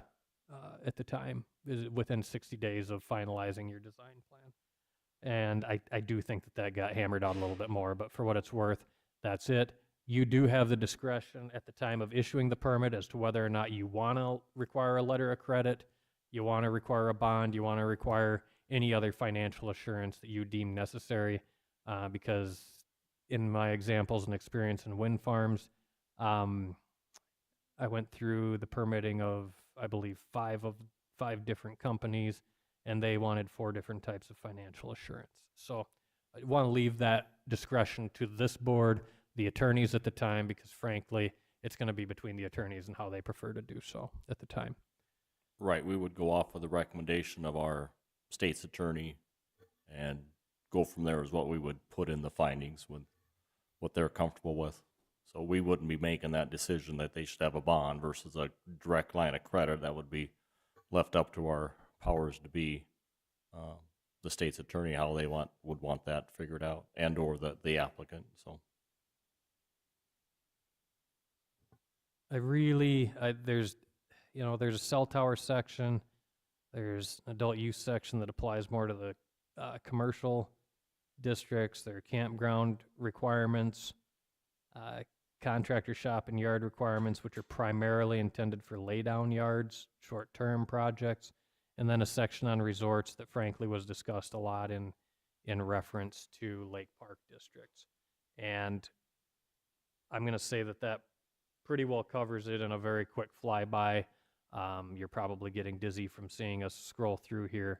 at the time, within 60 days of finalizing your design plan. And I do think that got hammered out a little bit more, but for what it's worth, that's it. You do have the discretion at the time of issuing the permit as to whether or not you want to require a letter of credit, you want to require a bond, you want to require any other financial assurance that you deem necessary, because in my examples and experience in wind farms, I went through the permitting of, I believe, five different companies, and they wanted 4 different types of financial assurance. So I want to leave that discretion to this board, the attorneys at the time, because frankly, it's going to be between the attorneys and how they prefer to do so at the time. Right, we would go off with the recommendation of our state's attorney and go from there is what we would put in the findings with what they're comfortable with. So we wouldn't be making that decision that they should have a bond versus a direct line of credit. That would be left up to our powers to be, the state's attorney, how they would want that figured out, and or the applicant. So there's a cell tower section, there's an adult use section that applies more to the commercial districts, there are campground requirements, contractor shop and yard requirements, which are primarily intended for laydown yards, short-term projects, and then a section on resorts that frankly was discussed a lot in reference to Lake Park districts. And I'm going to say that pretty well covers it in a very quick flyby. You're probably getting dizzy from seeing us scroll through here.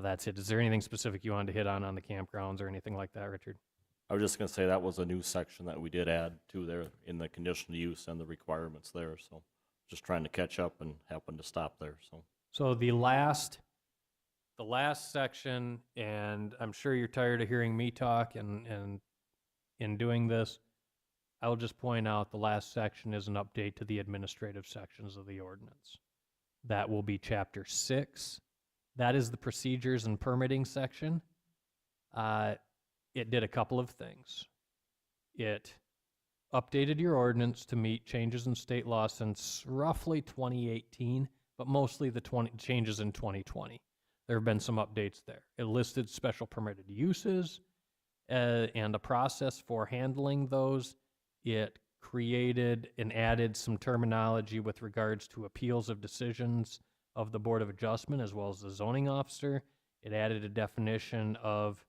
That's it. Is there anything specific you wanted to hit on the campgrounds or anything like that, Richard? I was just going to say that was a new section that we did add to there in the conditional use and the requirements there. So just trying to catch up and happen to stop there. So the last section, and I'm sure you're tired of hearing me talk, and in doing this, I'll just point out the last section is an update to the administrative sections of the ordinance. That will be chapter 6. That is the procedures and permitting section. It did a couple of things. It updated your ordinance to meet changes in state law since roughly 2018, but mostly the changes in 2020. There have been some updates there. It listed special permitted uses and a process for handling those. It created and added some terminology with regards to appeals of decisions of the Board of Adjustment as well as the zoning officer. It added a definition of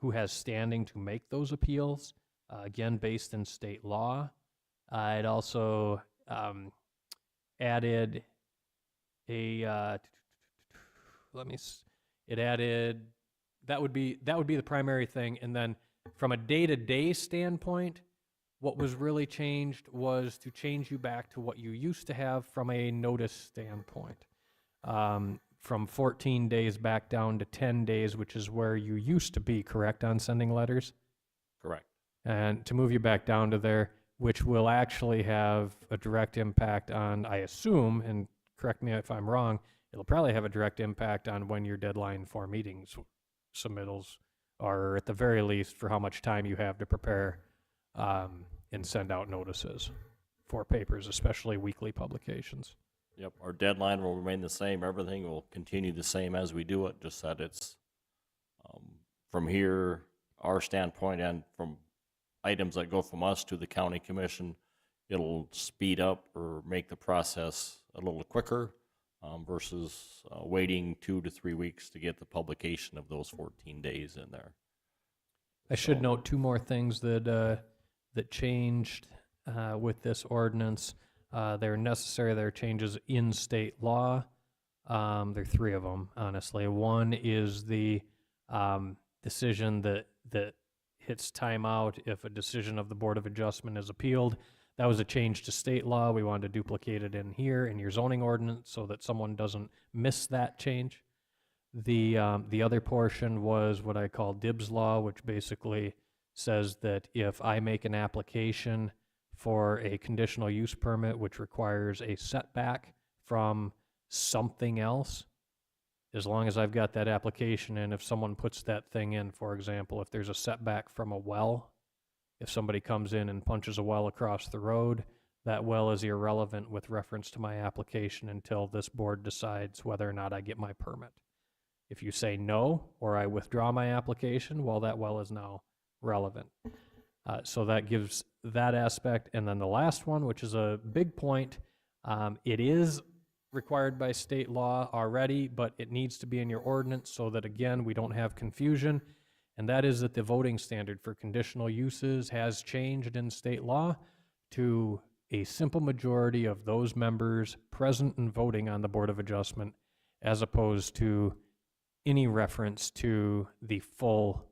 who has standing to make those appeals, again, based in state law. It also added that would be the primary thing. And then from a day-to-day standpoint, what was really changed was to change you back to what you used to have from a notice standpoint. From 14 days back down to 10 days, which is where you used to be, correct, on sending letters? Correct. And to move you back down to there, which will actually have a direct impact on, I assume, and correct me if I'm wrong, it'll probably have a direct impact on when your deadline for meetings submittals are, at the very least, for how much time you have to prepare and send out notices for papers, especially weekly publications. Yep, our deadline will remain the same. Everything will continue the same as we do it, just that it's from here, our standpoint, and from items that go from us to the county commission, it'll speed up or make the process a little quicker versus waiting 2 to 3 weeks to get the publication of those 14 days in there. I should So- note two more things that changed with this ordinance. They're necessary. They're changes in state law. There are three of them, honestly. One is the decision that hits timeout if a decision of the Board of Adjustment is appealed. That was a change to state law. We wanted to duplicate it in here in your zoning ordinance so that someone doesn't miss that change. The other portion was what I call Dibs law, which basically says that if I make an application for a conditional use permit, which requires a setback from something else, as long as I've got that application in, if someone puts that thing in, for example, if there's a setback from a well, if somebody comes in and punches a well across the road, that well is irrelevant with reference to my application until this board decides whether or not I get my permit. If you say no, or I withdraw my application, well, that well is now relevant. So that gives that aspect. And then the last one, which is a big point, it is required by state law already, but it needs to be in your ordinance so that, again, we don't have confusion. And that is that the voting standard for conditional uses has changed in state law to a simple majority of those members present and voting on the Board of Adjustment, as opposed to any reference to the full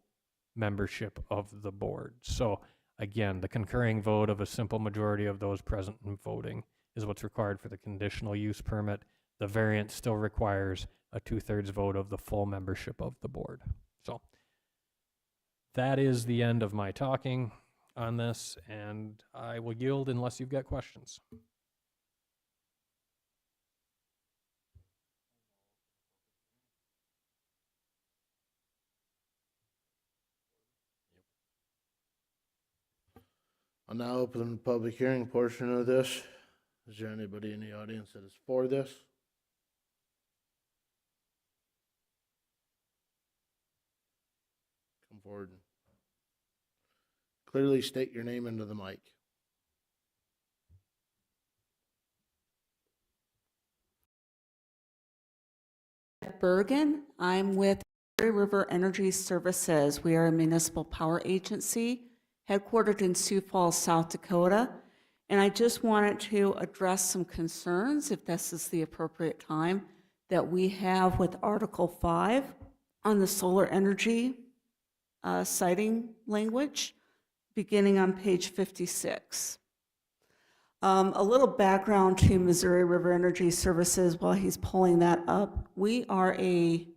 membership of the board. So again, the concurring vote of a simple majority of those present and voting is what's required for the conditional use permit. The variance still requires a 2/3 vote of the full membership of the board. So that is the end of my talking on this, and I will yield unless you've got questions. I'll now open the public hearing portion of this. Is there anybody in the audience that is for this? Come forward. Clearly state your name into the mic. Bergen. I'm with Missouri River Energy Services. We are a municipal power agency headquartered in Sioux Falls, South Dakota. And I just wanted to address some concerns, if this is the appropriate time, that we have with Article 5 on the solar energy siting language, beginning on page 56. A little background to Missouri River Energy Services while he's pulling that up. We are a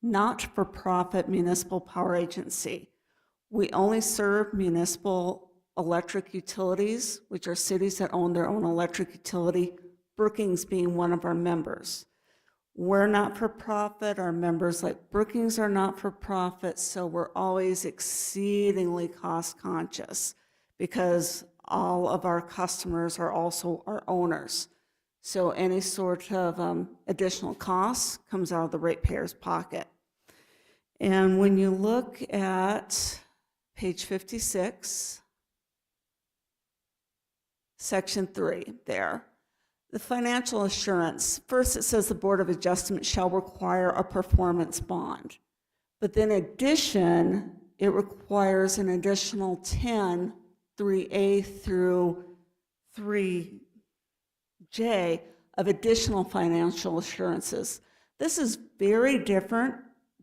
not-for-profit municipal power agency. We only serve municipal electric utilities, which are cities that own their own electric utility, Brookings being one of our members. We're not-for-profit, our members like Brookings are not-for-profit, so we're always exceedingly cost-conscious because all of our customers are also our owners. So any sort of additional costs comes out of the ratepayer's pocket. And when you look at page 56, section 3 there, the financial assurance, first it says the Board of Adjustment shall require a performance bond. But then in addition, it requires an additional 10, 3A through 3J of additional financial assurances. This is very different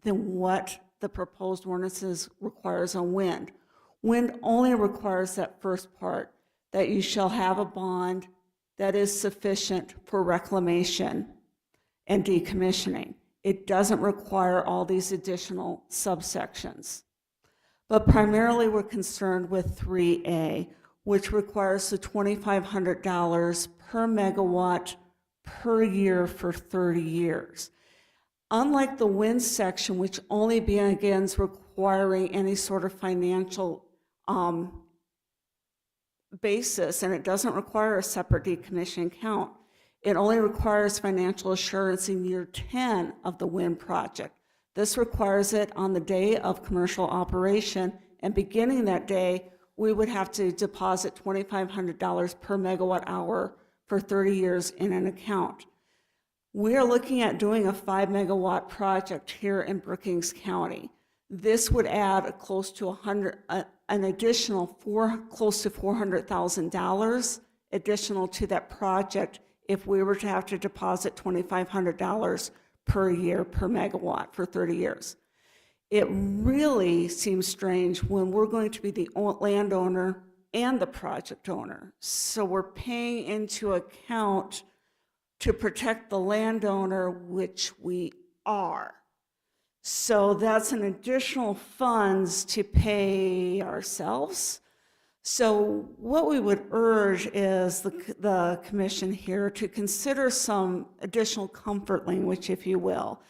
than what the proposed ordinances requires on wind. Wind only requires that first part, that you shall have a bond that is sufficient for reclamation and decommissioning. It doesn't require all these additional subsections. But primarily we're concerned with 3A, which requires the $2,500 per megawatt per year for 30 years. Unlike the wind section, which only begins requiring any sort of financial basis, and it doesn't require a separate decommissioning count. It only requires financial assurance in year 10 of the wind project. This requires it on the day of commercial operation, and beginning that day we would have to deposit $2,500 per megawatt hour for 30 years in an account. We are looking at doing a 5 megawatt project here in Brookings County. This would add close to an additional close to $400,000 additional to that project if we were to have to deposit $2,500 per year per megawatt for 30 years. It really seems strange when we're going to be the landowner and the project owner. So we're paying into account to protect the landowner, which we are. So that's an additional funds to pay ourselves. So what we would urge is the commission here to consider some additional comfort language, if you will,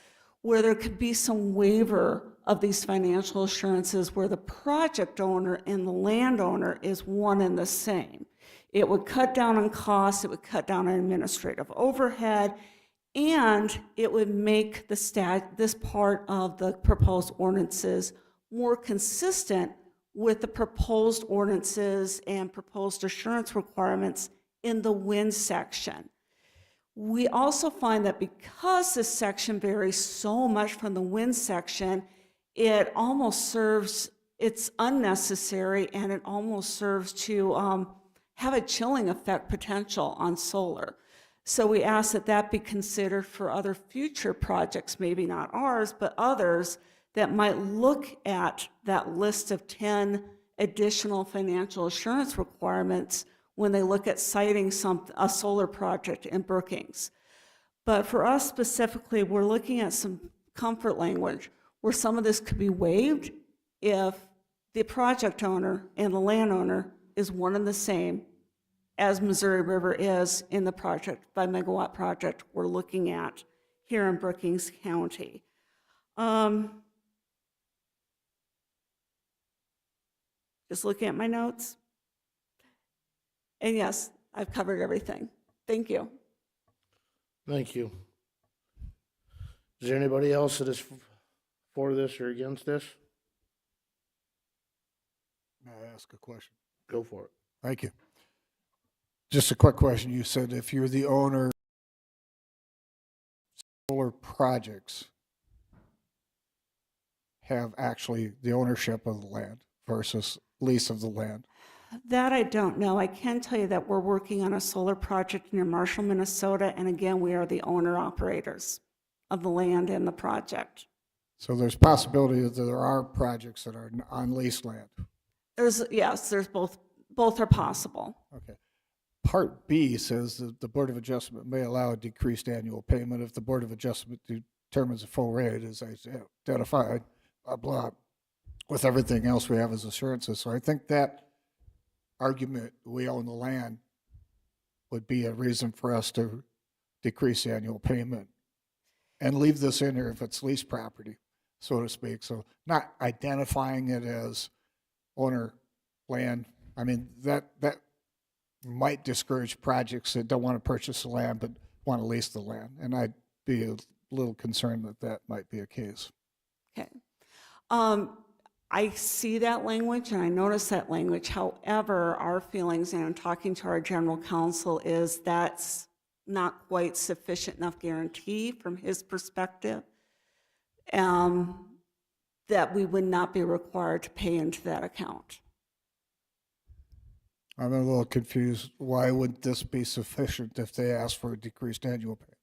where there could be some waiver of these financial assurances where the project owner and the landowner is one and the same. It would cut down on costs, it would cut down on administrative overhead, and it would make this part of the proposed ordinances more consistent with the proposed ordinances and proposed assurance requirements in the wind section. We also find that because this section varies so much from the wind section, it almost serves, it's unnecessary, and it almost serves to have a chilling effect potential on solar. So we ask that that be considered for other future projects, maybe not ours, but others that might look at that list of 10 additional financial assurance requirements when they look at citing a solar project in Brookings. But for us specifically, we're looking at some comfort language where some of this could be waived if the project owner and the landowner is one and the same as Missouri River is in the project, 5 megawatt project we're looking at here in Brookings County. Just looking at my notes. And yes, I've covered everything. Thank you. Thank you. Is there anybody else that is for this or against this? May I ask a question? Go for it. Thank you. Just a quick question. You said if you're the owner, solar projects have actually the ownership of the land versus lease of the land. That I don't know. I can tell you that we're working on a solar project near Marshall, Minnesota, and again, we are the owner-operators of the land and the project. So there's possibility that there are projects that are on leased land. Yes, there's both are possible. Okay. Part B says that the Board of Adjustment may allow a decreased annual payment if the Board of Adjustment determines a full rate as identified, blah, blah, with everything else we have as assurances. So I think that argument, we own the land, would be a reason for us to decrease the annual payment and leave this in here if it's leased property, so to speak. So not identifying it as owner land. I mean, that might discourage projects that don't want to purchase the land but want to lease the land. And I'd be a little concerned that that might be a case. Okay. I see that language and I notice that language. However, our feelings, and I'm talking to our general counsel, is that's not quite sufficient enough guarantee from his perspective that we would not be required to pay into that account. I'm a little confused. Why would this be sufficient if they ask for a decreased annual payment?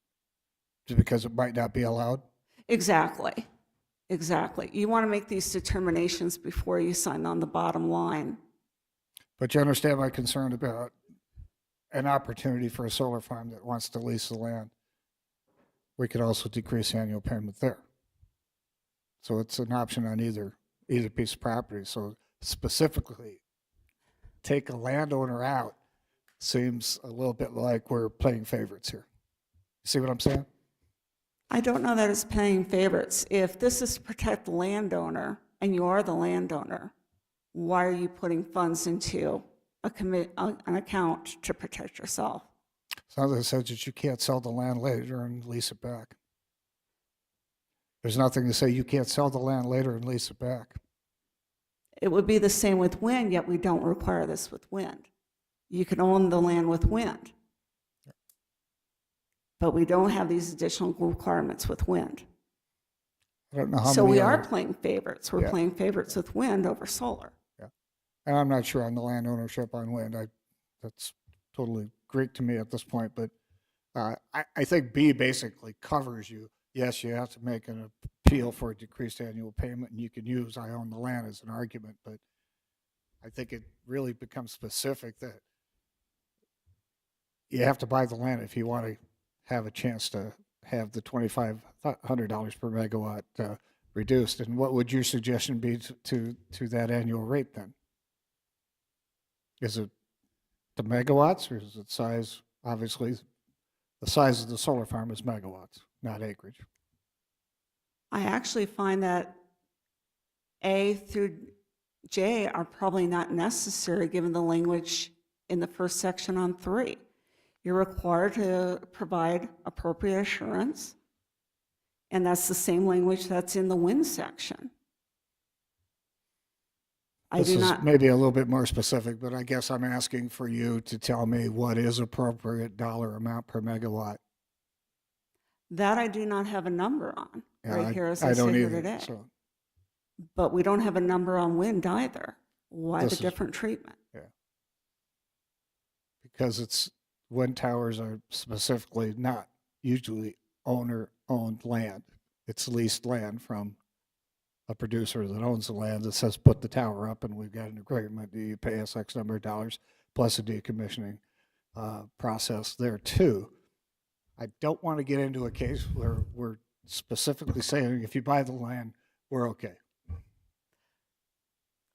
Just because it might not be allowed? Exactly. Exactly. You want to make these determinations before you sign on the bottom line. But you understand my concern about an opportunity for a solar farm that wants to lease the land. We could also decrease the annual payment there. So it's an option on either piece of property. So specifically, take a landowner out seems a little bit like we're playing favorites here. See what I'm saying? I don't know that it's paying favorites. If this is to protect the landowner and you are the landowner, why are you putting funds into an account to protect yourself? Sounds like it says that you can't sell the land later and lease it back. There's nothing to say you can't sell the land later and lease it back. It would be the same with wind, yet we don't require this with wind. You can own the land with wind. But we don't have these additional requirements with wind. I don't know how So many we are other- playing favorites. We're Yeah. playing favorites with wind over solar. And I'm not sure on the land ownership on wind. That's totally Greek to me at this point, but I think B basically covers you. Yes, you have to make an appeal for a decreased annual payment, and you can use I own the land as an argument, but I think it really becomes specific that you have to buy the land if you want to have a chance to have the $2,500 per megawatt reduced. And what would your suggestion be to that annual rate then? Is it the megawatts, or is it size? Obviously, the size of the solar farm is megawatts, not acreage. I actually find that A through J are probably not necessary given the language in the first section on 3. You're required to provide appropriate assurance, and that's the same language that's in the wind section. I This do is not, maybe a little bit more specific, but I guess I'm asking for you to tell me what is appropriate dollar amount per megawatt. that I do not have a number on Yeah, right here as I I sit don't here either, today. so, But we don't have a number on wind either. Why the This is- different treatment? because wind towers are specifically not usually owner-owned land. It's leased land from a producer that owns the land that says, put the tower up, and we've got an agreement, you pay us X number of dollars, plus a decommissioning process there too. I don't want to get into a case where we're specifically saying, if you buy the land, we're okay.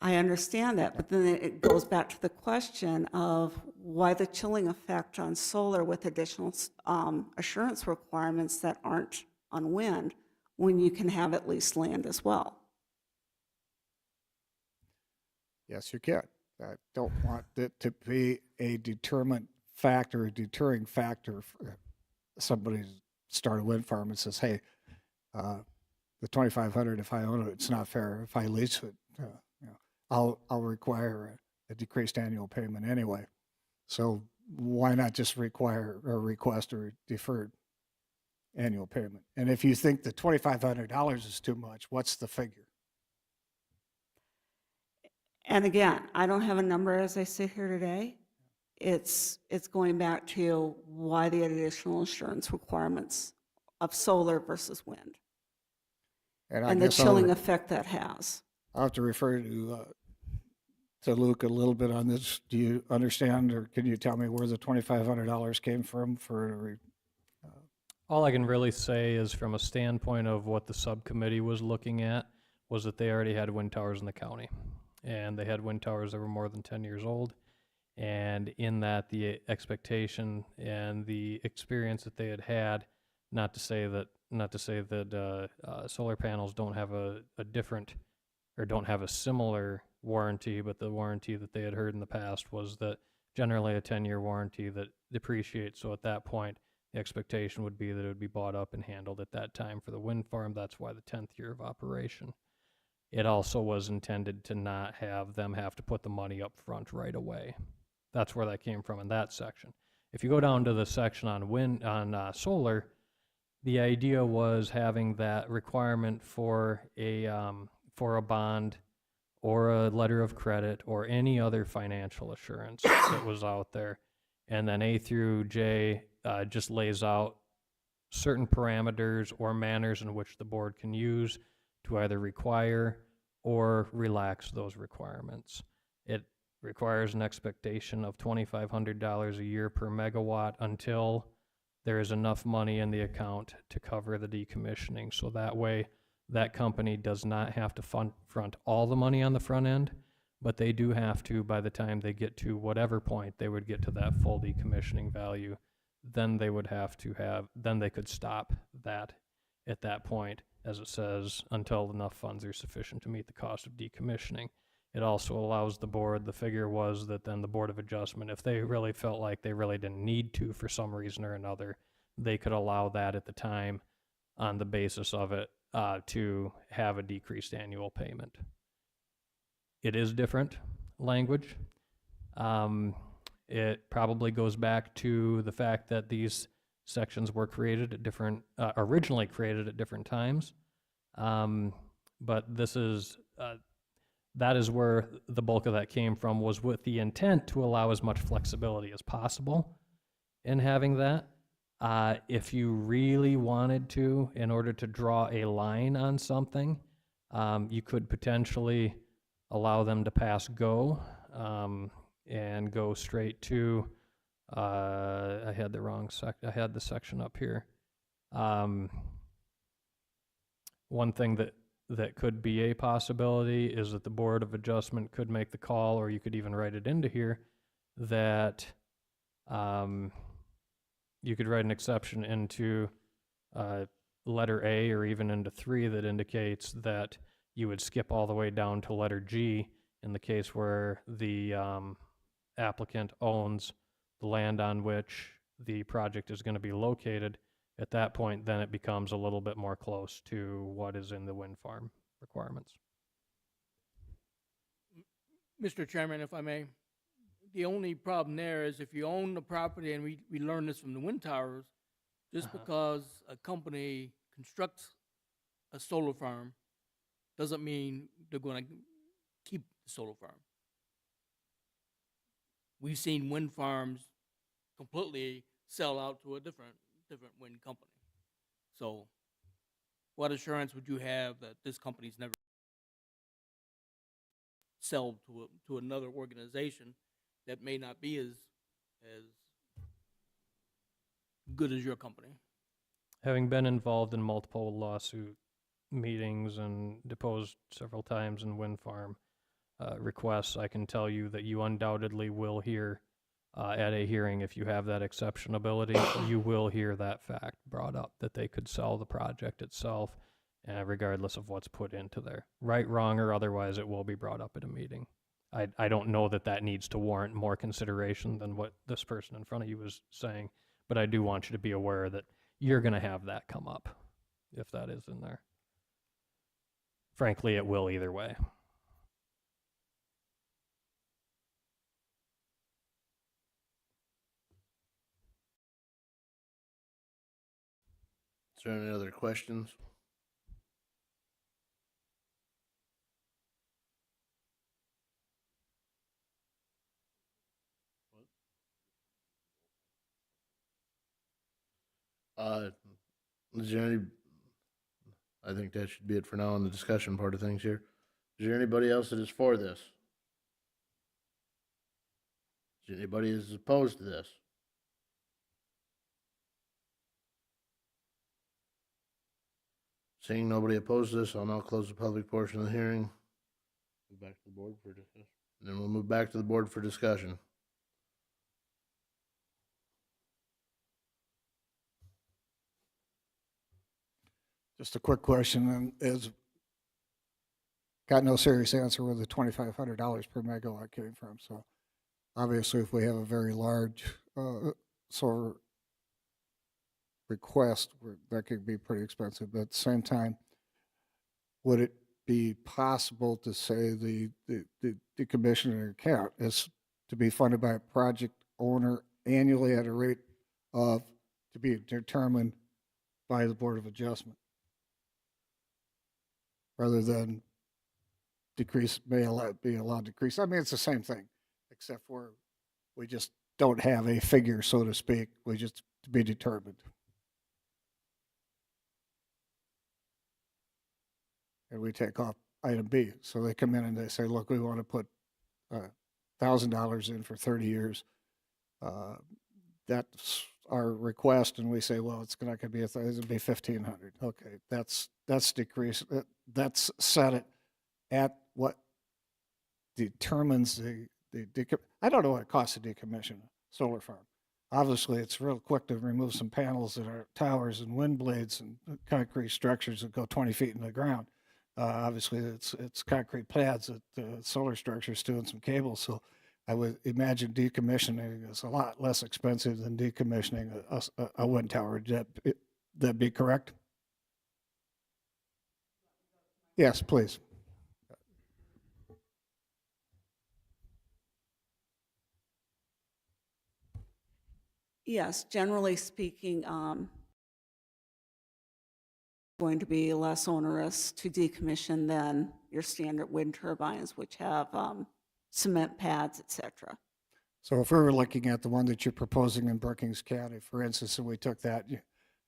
I understand that, but then it goes back to the question of why the chilling effect on solar with additional assurance requirements that aren't on wind when you can have at least land as well. Yes, you can. I don't want it to be a deterrent factor, a deterring factor for somebody to start a wind farm and says, hey, the 2,500, if I own it, it's not fair. If I lease it, I'll require a decreased annual payment anyway. So why not just require or request a deferred annual payment? And if you think the $2,500 is too much, what's the figure? And again, I don't have a number as I sit here today. It's going back to why the additional insurance requirements of solar versus wind And I and the guess chilling effect that has. I'll have to refer to Luke a little bit on this. Do you understand, or can you tell me where the $2,500 came from for? All I can really say is from a standpoint of what the subcommittee was looking at was that they already had wind towers in the county. And they had wind towers that were more than 10 years old. And in that, the expectation and the experience that they had had, not to say that solar panels don't have a different or don't have a similar warranty, but the warranty that they had heard in the past was that generally a 10-year warranty that depreciates. So at that point, the expectation would be that it would be bought up and handled at that time for the wind farm. That's why the 10th year of operation. It also was intended to not have them have to put the money up front right away. That's where that came from in that section. If you go down to the section on solar, the idea was having that requirement for a bond or a letter of credit or any other financial assurance that was out there. And then A through J just lays out certain parameters or manners in which the board can use to either require or relax those requirements. It requires an expectation of $2,500 a year per megawatt until there is enough money in the account to cover the decommissioning. So that way, that company does not have to front all the money on the front end, but they do have to, by the time they get to whatever point they would get to that full decommissioning value, then they would have to then they could stop that at that point, as it says, until enough funds are sufficient to meet the cost of decommissioning. It also allows the board, the figure was that then the Board of Adjustment, if they really felt like they really didn't need to for some reason or another, they could allow that at the time on the basis of it to have a decreased annual payment. it is different language. It probably goes back to the fact that these sections were created at different, originally created at different times. But this is, that is where the bulk of that came from, was with the intent to allow as much flexibility as possible in having that. If you really wanted to, in order to draw a line on something, you could potentially allow them to pass go, and go straight to, I had the wrong I had the section up here. One thing that could be a possibility is that the Board of Adjustment could make the call, or you could even write it into here, that you could write an exception into letter A or even into 3 that indicates that you would skip all the way down to letter G in the case where the applicant owns the land on which the project is going to be located. At that point, then it becomes a little bit more close to what is in the wind farm requirements. Mr. Chairman, if I may, the only problem there is if you own the property, and we learned this from the wind towers, just because a company constructs a solar farm doesn't mean they're going to keep the solar farm. We've seen wind farms completely sell out to a different wind company. So what assurance would you have that this company's never sell to another organization that may not be as good as your company? Having been involved in multiple lawsuit meetings and deposed several times in wind farm requests, I can tell you that you undoubtedly will hear at a hearing, if you have that exceptionability, you will hear that fact brought up, that they could sell the project itself, regardless of what's put into there. Right, wrong, or otherwise, it will be brought up at a meeting. I don't know that that needs to warrant more consideration than what this person in front of you was saying, but I do want you to be aware that you're going to have that come up if that is in there. Frankly, it will either way. Is there any other questions? Is there any, I think that should be it for now on the discussion part of things here. Is there anybody else that is for this? Is there anybody that is opposed to this? Seeing nobody opposed to this, I'll now close the public portion of the hearing. Move back to the board for discussion. And then we'll move back to the board for discussion. Just a quick question, and is, got no serious answer where the $2,500 per megawatt came from. So obviously, if we have a very large solar request, that could be pretty expensive. But at the same time, would it be possible to say the decommissioning account is to be funded by a project owner annually at a rate of, to be determined by the Board of Adjustment, rather than decrease, be allowed to decrease? I mean, it's the same thing, except for we just don't have a figure, so to speak. We just to be determined. And we take off item B. So they come in and they say, look, we want to put $1,000 in for 30 years. That's our request. And we say, well, it's not going to be it'll be 1,500. Okay, that's decreased. That's set it at what determines I don't know what it costs to decommission a solar farm. Obviously, it's real quick to remove some panels that are towers and wind blades and concrete structures that go 20 feet in the ground. Obviously, it's concrete pads that solar structures too, and some cables. So I would imagine decommissioning is a lot less expensive than decommissioning a wind tower. Would that be correct? Yes, please. Yes, generally speaking, going to be less onerous to decommission than your standard wind turbines, which have cement pads, et cetera. So if we were looking at the one that you're proposing in Brookings County, for instance, and we took that,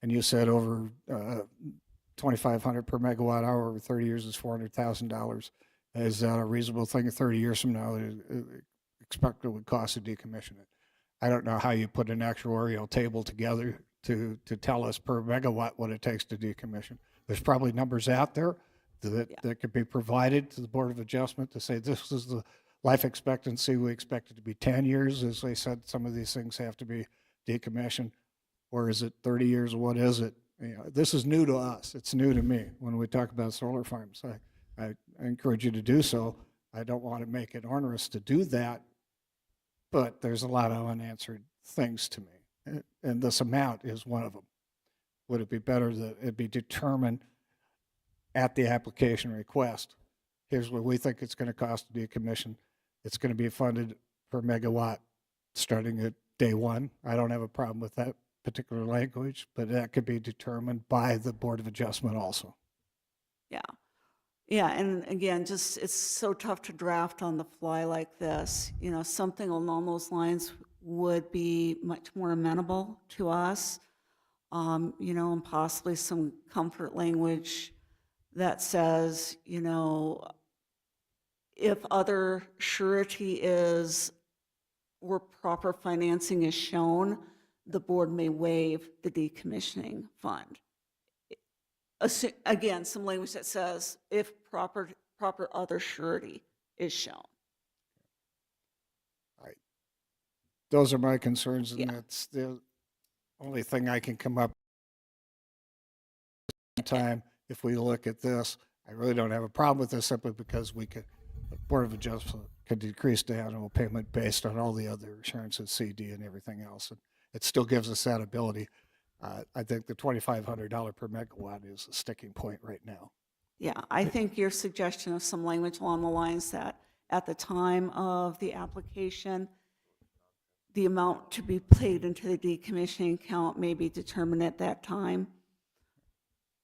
and you said over 2,500 per megawatt hour over 30 years is $400,000, is that a reasonable thing 30 years from now expect it would cost to decommission it? I don't know how you put an actuarial table together to tell us per megawatt what it takes to decommission. There's probably numbers out there that could be provided to the Board of Adjustment to say this is the life expectancy. We expect it to be 10 years. As they said, some of these things have to be decommissioned. Or is it 30 years? What is it? You know, this is new to us. It's new to me when we talk about solar farms. I encourage you to do so. I don't want to make it onerous to do that, but there's a lot of unanswered things to me. And this amount is one of them. Would it be better that it be determined at the application request? Here's what we think it's going to cost to decommission. It's going to be funded per megawatt starting at day one. I don't have a problem with that particular language, but that could be determined by the Board of Adjustment also. Yeah. Yeah, and again, just it's so tough to draft on the fly like this. You know, something along those lines would be much more amenable to us, you know, and possibly some comfort language that says, you know, if other surety is or proper financing is shown, the board may waive the decommissioning fund. Again, some language that says if proper other surety is shown. Those are my concerns, and Yeah. that's the only thing I can come up with time. If we look at this, I really don't have a problem with this simply because the Board of Adjustment could decrease the annual payment based on all the other assurances, CD and everything else. And it still gives us that ability. I think the $2,500 per megawatt is a sticking point right now. Yeah, I think your suggestion of some language along the lines that at the time of the application, the amount to be paid into the decommissioning account may be determined at that time.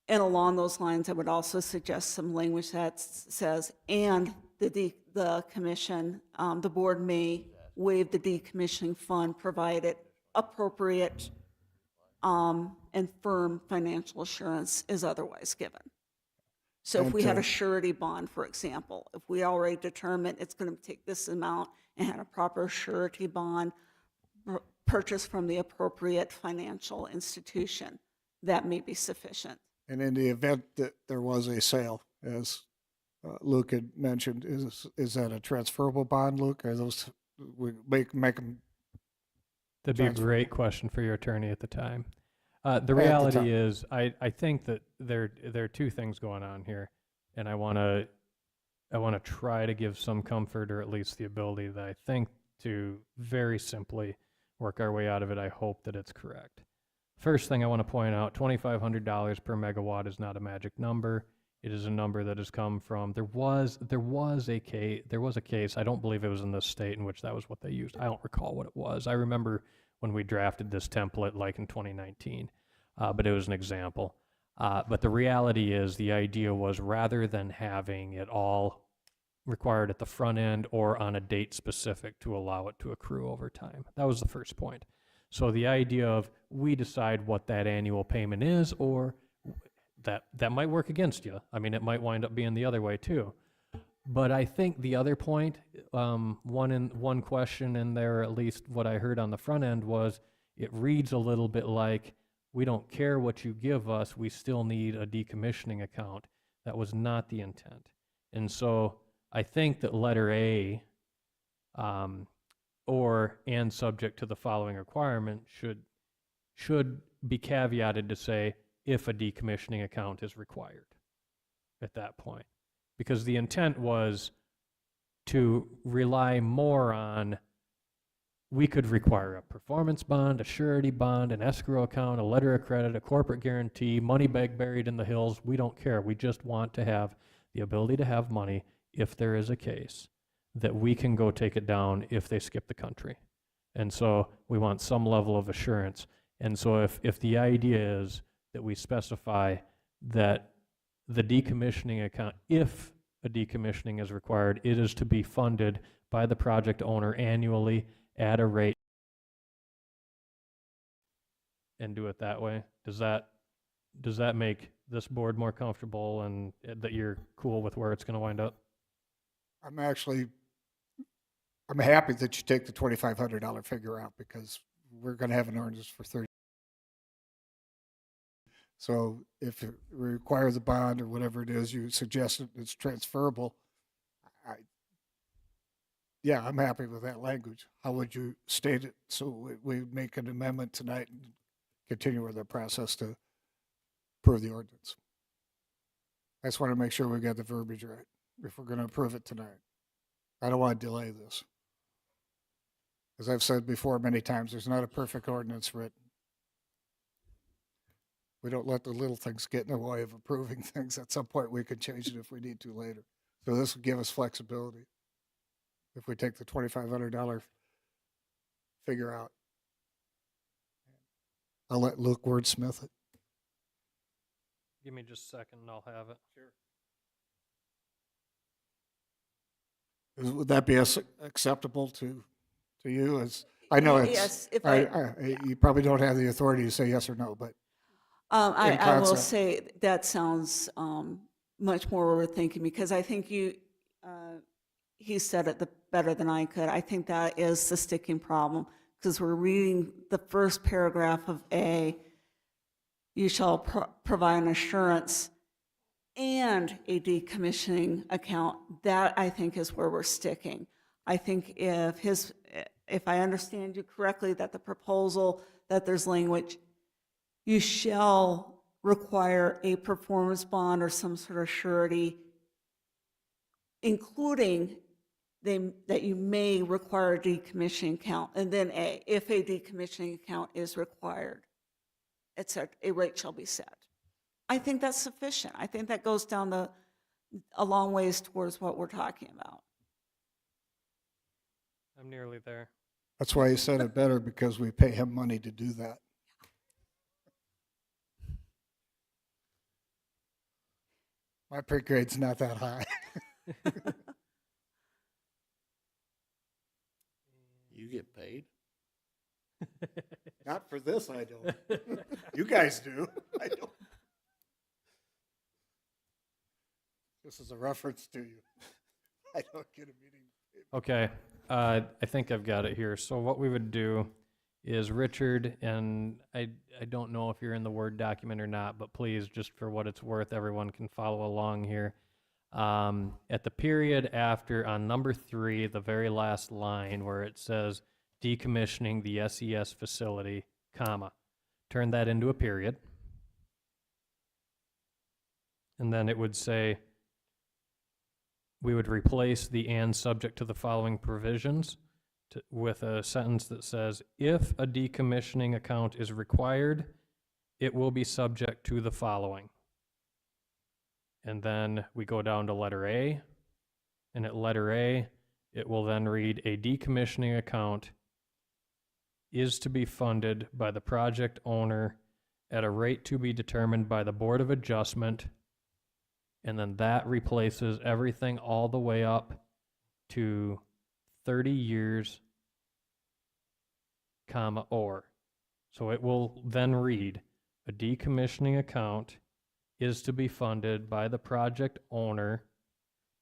And along those lines, I would also suggest some language that says, and the commission, the board may waive the decommissioning fund provided appropriate and firm financial assurance is otherwise given. So if we had a surety bond, for example, if we already determined it's going to take this amount and had a proper surety bond purchased from the appropriate financial institution, that may be sufficient. And in the event that there was a sale, as Luke had mentioned, is that a transferable bond, Luke? Are those, we make them? That'd be a Transfer. great question for your attorney at the time. The the reality time. is, I think that there are two things going on here, and I want to try to give some comfort, or at least the ability that I think to very simply work our way out of it. I hope that it's correct. First thing I want to point out, $2,500 per megawatt is not a magic number. It is a number that has come from, there was a case, I don't believe it was in this state in which that was what they used. I don't recall what it was. I remember when we drafted this template like in 2019, but it was an example. But the reality is the idea was rather than having it all required at the front end or on a date specific to allow it to accrue over time. That was the first point. So the idea of we decide what that annual payment is, or that might work against you. I mean, it might wind up being the other way too. But I think the other point, one question in there, at least what I heard on the front end, was it reads a little bit like, we don't care what you give us, we still need a decommissioning account. That was not the intent. And so I think that letter A, and subject to the following requirement should be caveated to say if a decommissioning account is required at that point. Because the intent was to rely more on, we could require a performance bond, a surety bond, an escrow account, a letter of credit, a corporate guarantee, money bag buried in the hills. We don't care. We just want to have the ability to have money if there is a case that we can go take it down if they skip the country. And so we want some level of assurance. And so if the idea is that we specify that the decommissioning account, if a decommissioning is required, it is to be funded by the project owner annually at a rate, and do it that way. Does that make this board more comfortable, and that you're cool with where it's going to wind up? I'm happy that you take the $2,500 figure out because we're going to have an ordinance for 30. So if it requires a bond or whatever it is, you suggested it's transferable. Yeah, I'm happy with that language. How would you state it? So we make an amendment tonight and continue with the process to approve the ordinance. I just want to make sure we got the verbiage right if we're going to approve it tonight. I don't want to delay this. As I've said before many times, there's not a perfect ordinance written. We don't let the little things get in the way of approving things. At some point, we could change it if we need to later. So this will give us flexibility if we take the $2,500 figure out. I'll let Luke wordsmith it. Give me just a second and I'll have it. Would that be acceptable to you? As I know it's, Yes, if you probably don't have the authority to say yes or no, but I will concept. say that sounds much more worth thinking, because I think he said it better than I could. I think that is the sticking problem, because we're reading the first paragraph of A, you shall provide an assurance and a decommissioning account. That, I think, is where we're sticking. I think if I understand you correctly, that the proposal, that there's language, you shall require a performance bond or some sort of surety, including that you may require a decommissioning account, and then A, if a decommissioning account is required, a rate shall be set. I think that's sufficient. I think that goes down a long ways towards what we're talking about. I'm nearly there. that's why he said it better, because we pay him money to do that. My pay grade's not that high. You get paid? Not for this, I don't. You guys do. I don't. This is a reference to you. I don't get a meeting. Okay, I think I've got it here. So what we would do is, Richard, and I don't know if you're in the Word document or not, but please, just for what it's worth, everyone can follow along here. At the period after, on number 3, the very last line where it says decommissioning the SES facility, comma, turn that into a period. And then it would say, we would replace the "and" subject to the following provisions with a sentence that says, if a decommissioning account is required, it will be subject to the following. And then we go down to letter A, and at letter A, it will then read, a decommissioning account is to be funded by the project owner at a rate to be determined by the Board of Adjustment. And then that replaces everything all the way up to 30 years, comma, or. So it will then read, a decommissioning account is to be funded by the project owner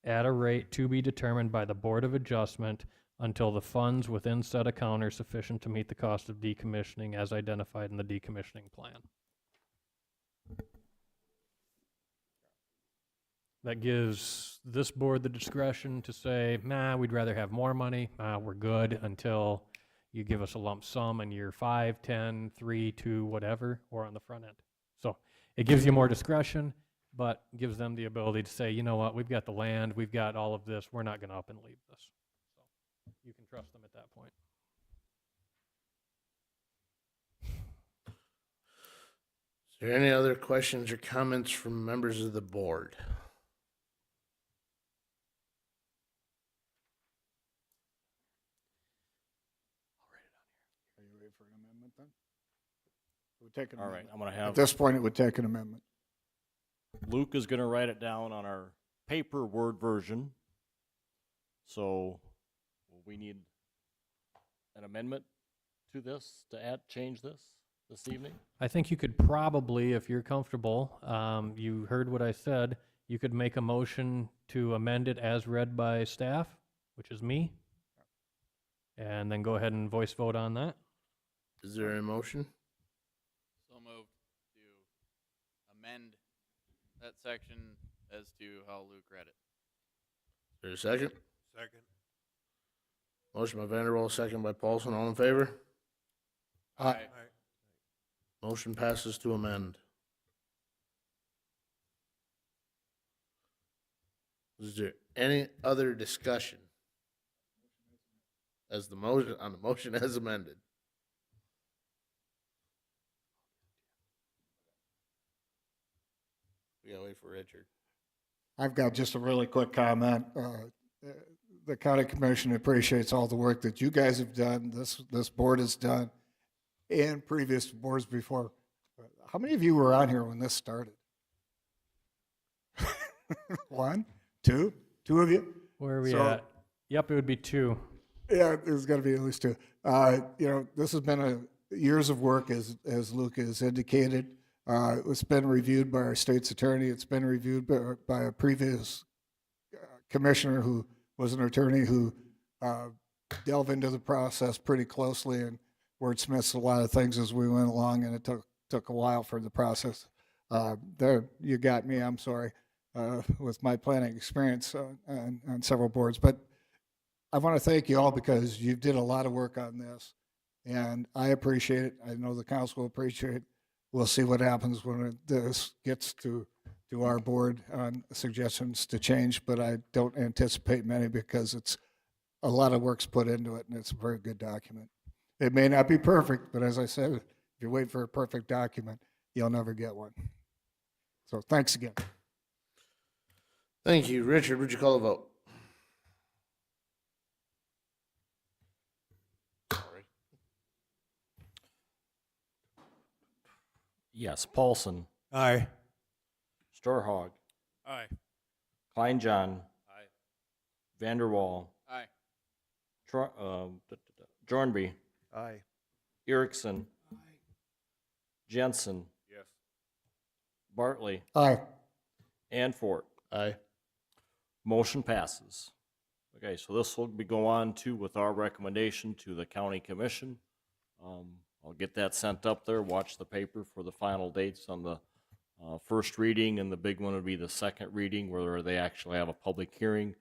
at a rate to be determined by the Board of Adjustment until the funds within said account are sufficient to meet the cost of decommissioning as identified in the decommissioning plan. That gives this board the discretion to say, nah, we'd rather have more money. We're good until you give us a lump sum in year 5, 10, 3, 2, whatever, or on the front end. So it gives you more discretion, but gives them the ability to say, you know what, we've got the land, we've got all of this, we're not going to up and leave this. So you can trust them at that point. Is there any other questions or comments from members of the board? wait for an amendment then? It would take an All right, amendment. I'm gonna At have, this point, it would take an amendment. Luke is gonna write it down on our paper Word version. So we need an amendment to this, to add, change this evening? I think you could probably, if you're comfortable, you heard what I said, you could make a motion to amend it as read by staff, which is me, and then go ahead and voice vote on that. Is there a motion? So moved to amend that section as to how Luke read it. Is there a second? Second. Motion by Vanderwall, second by Paulson. All in favor? Aye. Motion passes to amend. Is there any other discussion? As the motion, on the motion as amended? We gotta wait for Richard. I've got just a really quick comment. The county commission appreciates all the work that you guys have done, this board has done, and previous boards before. How many of you were on here when this started? One, two of you? Where are we So- at? Yep, it would be 2. Yeah, there's got to be at least 2. This has been years of work, as Luke has indicated. It's been reviewed by our state's attorney. It's been reviewed by a previous commissioner who was an attorney who delved into the process pretty closely and wordsmiths a lot of things as we went along, and it took a while for the process. There, you got me. I'm sorry, with my planning experience on several boards, but I want to thank you all because you did a lot of work on this, and I appreciate it. I know the council will appreciate it. We'll see what happens when this gets to our board on suggestions to change, but I don't anticipate many because it's a lot of work's put into it, and it's a very good document. It may not be perfect, but as I said, if you wait for a perfect document, you'll never get one. So thanks again. Thank you. Richard, would you call the vote? Sorry. Yes, Paulson, Aye. Storhog, Aye. Kleinjohn, Aye. Vanderwall, Aye. Jornby, Aye. Erickson, Jensen, Yes. Bartley, Aye. and Fort. Aye. Motion passes. Okay, so this will go on to with our recommendation to the county commission. I'll get that sent up there, watch the paper for the final dates on the first reading, and the big one would be the second reading where they actually have a public hearing.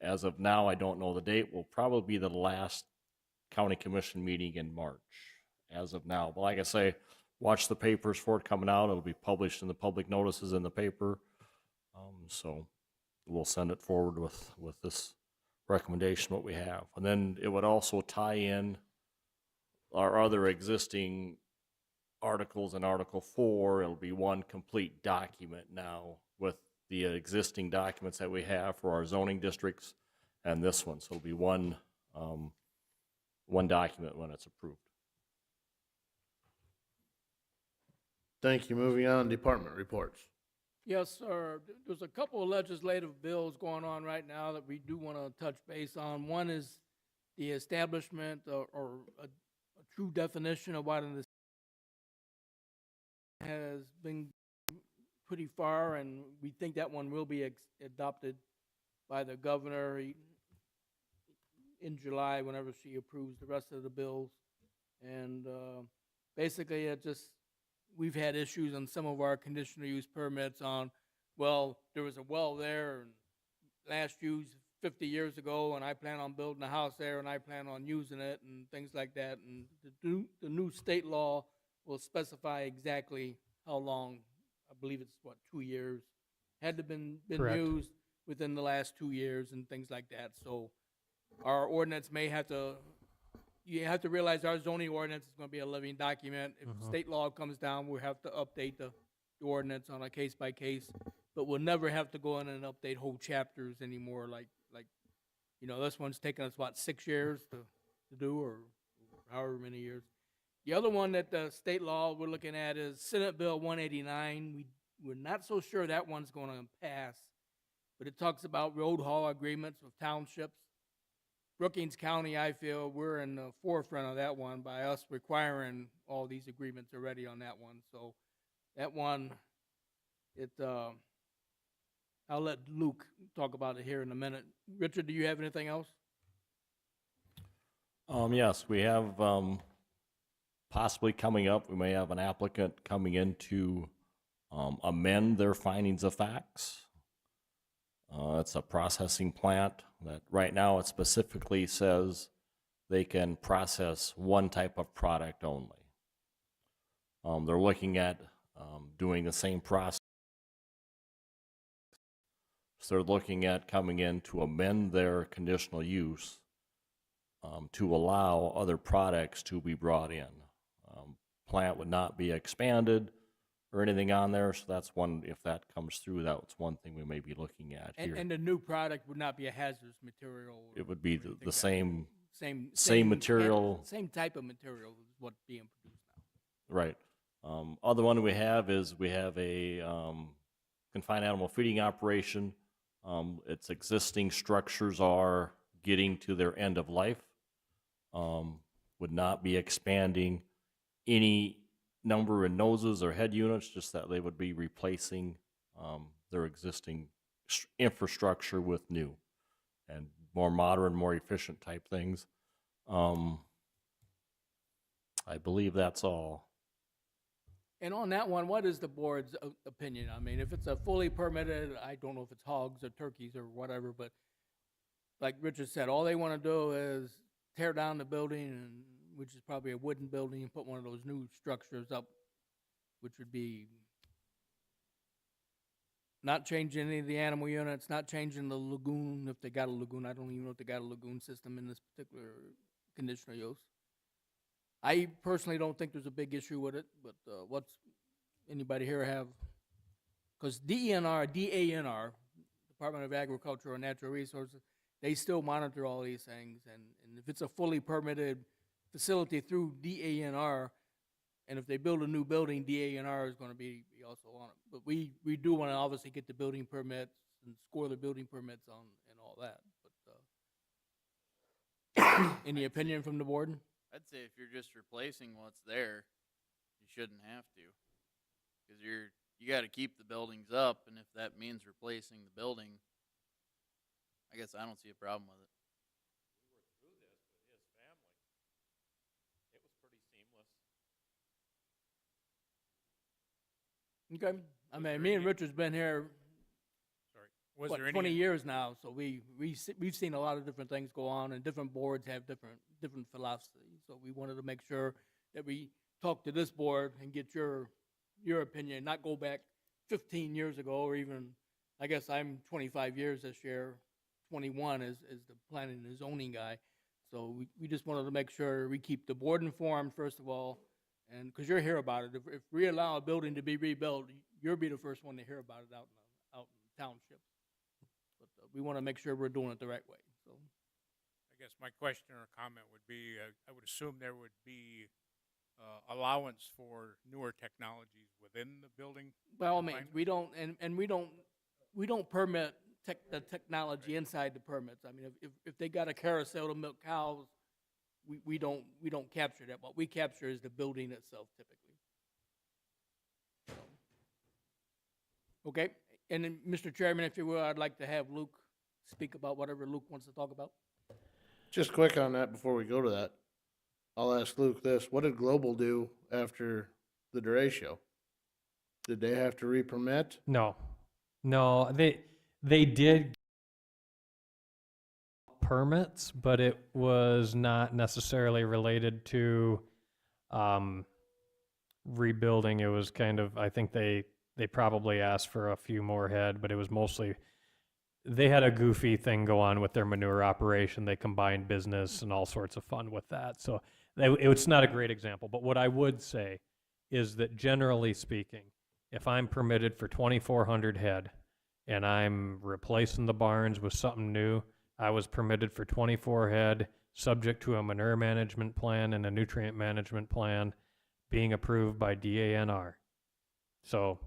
As of now, I don't know the date. Will probably be the last county commission meeting in March as of now. But like I say, watch the papers for it coming out. It'll be published in the public notices in the paper. So we'll send it forward with this recommendation, what we have. And then it would also tie in our other existing articles in Article 4. It'll be one complete document now with the existing documents that we have for our zoning districts and this one. So it'll be one document when it's approved. Thank you. Moving on, department reports. Yes, sir. There's a couple of legislative bills going on right now that we do want to touch base on. One is the establishment or a true definition of what an has been pretty far, and we think that one will be adopted by the governor in July whenever she approves the rest of the bills. And basically, we've had issues on some of our conditional use permits on, well, there was a well there and last used 50 years ago, and I plan on building a house there, and I plan on using it, and things like that. And the new state law will specify exactly how long. I believe it's 2 years. Had to been Correct. used within the last 2 years and things like that. So our ordinance may have to. You have to realize our zoning ordinance is going to be a living document. If state law comes down, we'll have to update the ordinance on a case by case. But we'll never have to go in and update whole chapters anymore. Like this one's taken us 6 years to do, or however many years. The other one that the state law we're looking at is Senate Bill 189. We're not so sure that one's going to pass, but it talks about road haul agreements with townships. Brookings County, I feel we're in the forefront of that one by us requiring all these agreements already on that one. So that one, I'll let Luke talk about it here in a minute. Richard, do you have anything else? Yes, we have, possibly coming up, we may have an applicant coming in to, amend their findings of facts. It's a processing plant that right now it specifically says they can process one type of product only. They're looking at, doing the same process. So they're looking at coming in to amend their conditional use to allow other products to be brought in. Plant would not be expanded or anything on there, so that's one, if that comes through, that's one thing we may be looking at here. And the new product would not be a hazardous material. It would be or anything the like same, that. same material. Same type of material is what's being produced now. Right. Other one we have is we have a confined animal feeding operation. Its existing structures are getting to their end of life. Would not be expanding any number in noses or head units, just that they would be replacing their existing infrastructure with new and more modern, more efficient type things. I believe that's all. And on that one, what is the board's opinion? I mean, if it's a fully permitted, I don't know if it's hogs or turkeys or whatever, but like Richard said, all they want to do is tear down the building, and which is probably a wooden building, and put one of those new structures up, which would be not changing any of the animal units, not changing the lagoon, if they got a lagoon. I don't even know if they got a lagoon system in this particular conditional use. I personally don't think there's a big issue with it, but what's anybody here have? Because DANR, Department of Agriculture and Natural Resources, they still monitor all these things, and if it's a fully permitted facility through DANR, and if they build a new building, DANR is going to be also on it. But we do want to obviously get the building permits and score the building permits on and all that. But any opinion from the board? I'd say if you're just replacing what's there, you shouldn't have to, because you got to keep the buildings up, and if that means replacing the building, I guess I don't see a problem with it. We were through this with his family. It was pretty seamless. Okay. I mean, me and Richard's been here, Sorry. Was what, there any 20 years now, so we've seen a lot of different things go on, and different boards have different philosophies. So we wanted to make sure that we talk to this board and get your opinion, not go back 15 years ago, or even, I guess I'm 25 years this year, 21 as the planning and zoning guy. So we just wanted to make sure we keep the board informed, first of all, and because you're here about it. If we allow a building to be rebuilt, you'll be the first one to hear about it out in townships. But we want to make sure we're doing it the right way. So I guess my question or comment would be, I would assume there would be allowance for newer technologies within the building. by all means, confinement? we don't permit the technology inside the permits. I mean, if they got a carousel to milk cows, we don't capture that. What we capture is the building itself, typically. So, okay, and then, Mr. Chairman, if you will, I'd like to have Luke speak about whatever Luke wants to talk about. Just quick on that before we go to that. I'll ask Luke this. What did Global do after the derecho? Did they have to re-permit? No, they did permits, but it was not necessarily related to rebuilding. It was kind of, I think they probably asked for a few more head, but it was mostly, they had a goofy thing go on with their manure operation. They combined business and all sorts of fun with that. So it's not a great example, but what I would say is that generally speaking, if I'm permitted for 2,400 head and I'm replacing the barns with something new, I was permitted for 24 head subject to a manure management plan and a nutrient management plan being approved by DANR. So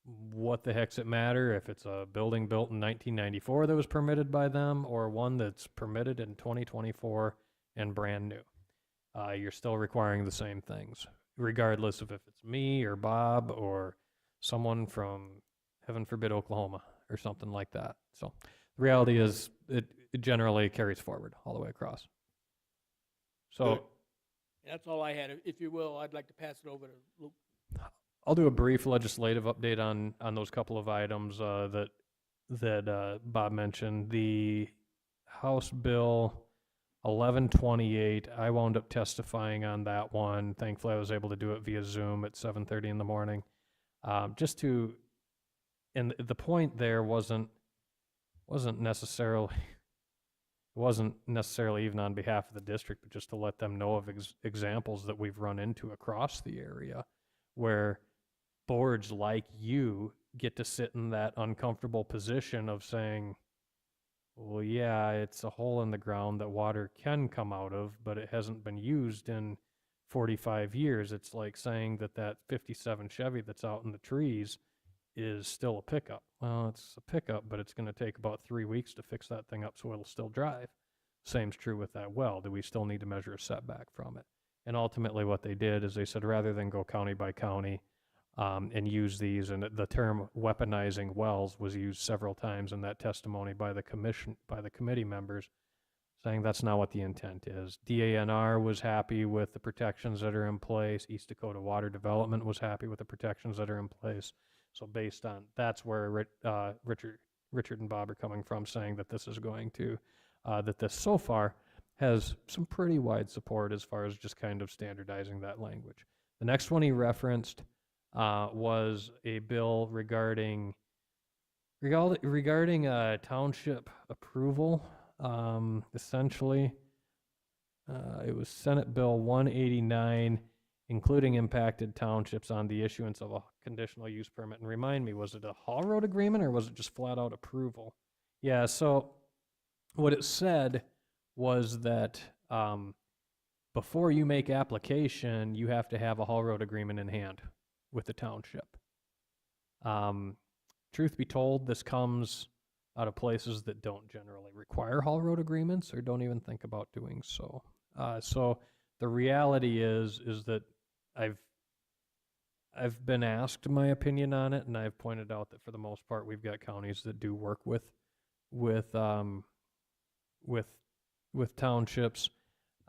what the heck's it matter if it's a building built in 1994 that was permitted by them or one that's permitted in 2024 and brand new? You're still requiring the same things, regardless of if it's me or Bob or someone from, heaven forbid, Oklahoma or something like that. So the reality is it generally carries forward all the way across. So That's all I had. If you will, I'd like to pass it over to Luke. I'll do a brief legislative update on those couple of items that Bob mentioned. The House Bill 1128, I wound up testifying on that one. Thankfully, I was able to do it via Zoom at 7:30 in the morning. And the point there wasn't necessarily even on behalf of the district, but just to let them know of examples that we've run into across the area where boards like you get to sit in that uncomfortable position of saying, well, yeah, it's a hole in the ground that water can come out of, but it hasn't been used in 45 years. It's like saying that 57 Chevy that's out in the trees is still a pickup. Well, it's a pickup, but it's going to take about 3 weeks to fix that thing up so it'll still drive. Same's true with that well. Do we still need to measure a setback from it? And ultimately what they did is they said rather than go county by county and use these, and the term weaponizing wells was used several times in that testimony by the committee members, saying that's not what the intent is. DANR was happy with the protections that are in place. East Dakota Water Development was happy with the protections that are in place. So based on, that's where Richard and Bob are coming from, saying that this is going to, that this so far has some pretty wide support as far as just kind of standardizing that language. The next one he referenced was a bill regarding township approval. Essentially, it was Senate Bill 189, including impacted townships on the issuance of a conditional use permit. And remind me, was it a haul road agreement or was it just flat out approval? Yeah, so what it said was that before you make application, you have to have a haul road agreement in hand with the township. Truth be told, this comes out of places that don't generally require haul road agreements or don't even think about doing so. So the reality is that I've been asked my opinion on it, and I've pointed out that for the most part, we've got counties that do work with townships.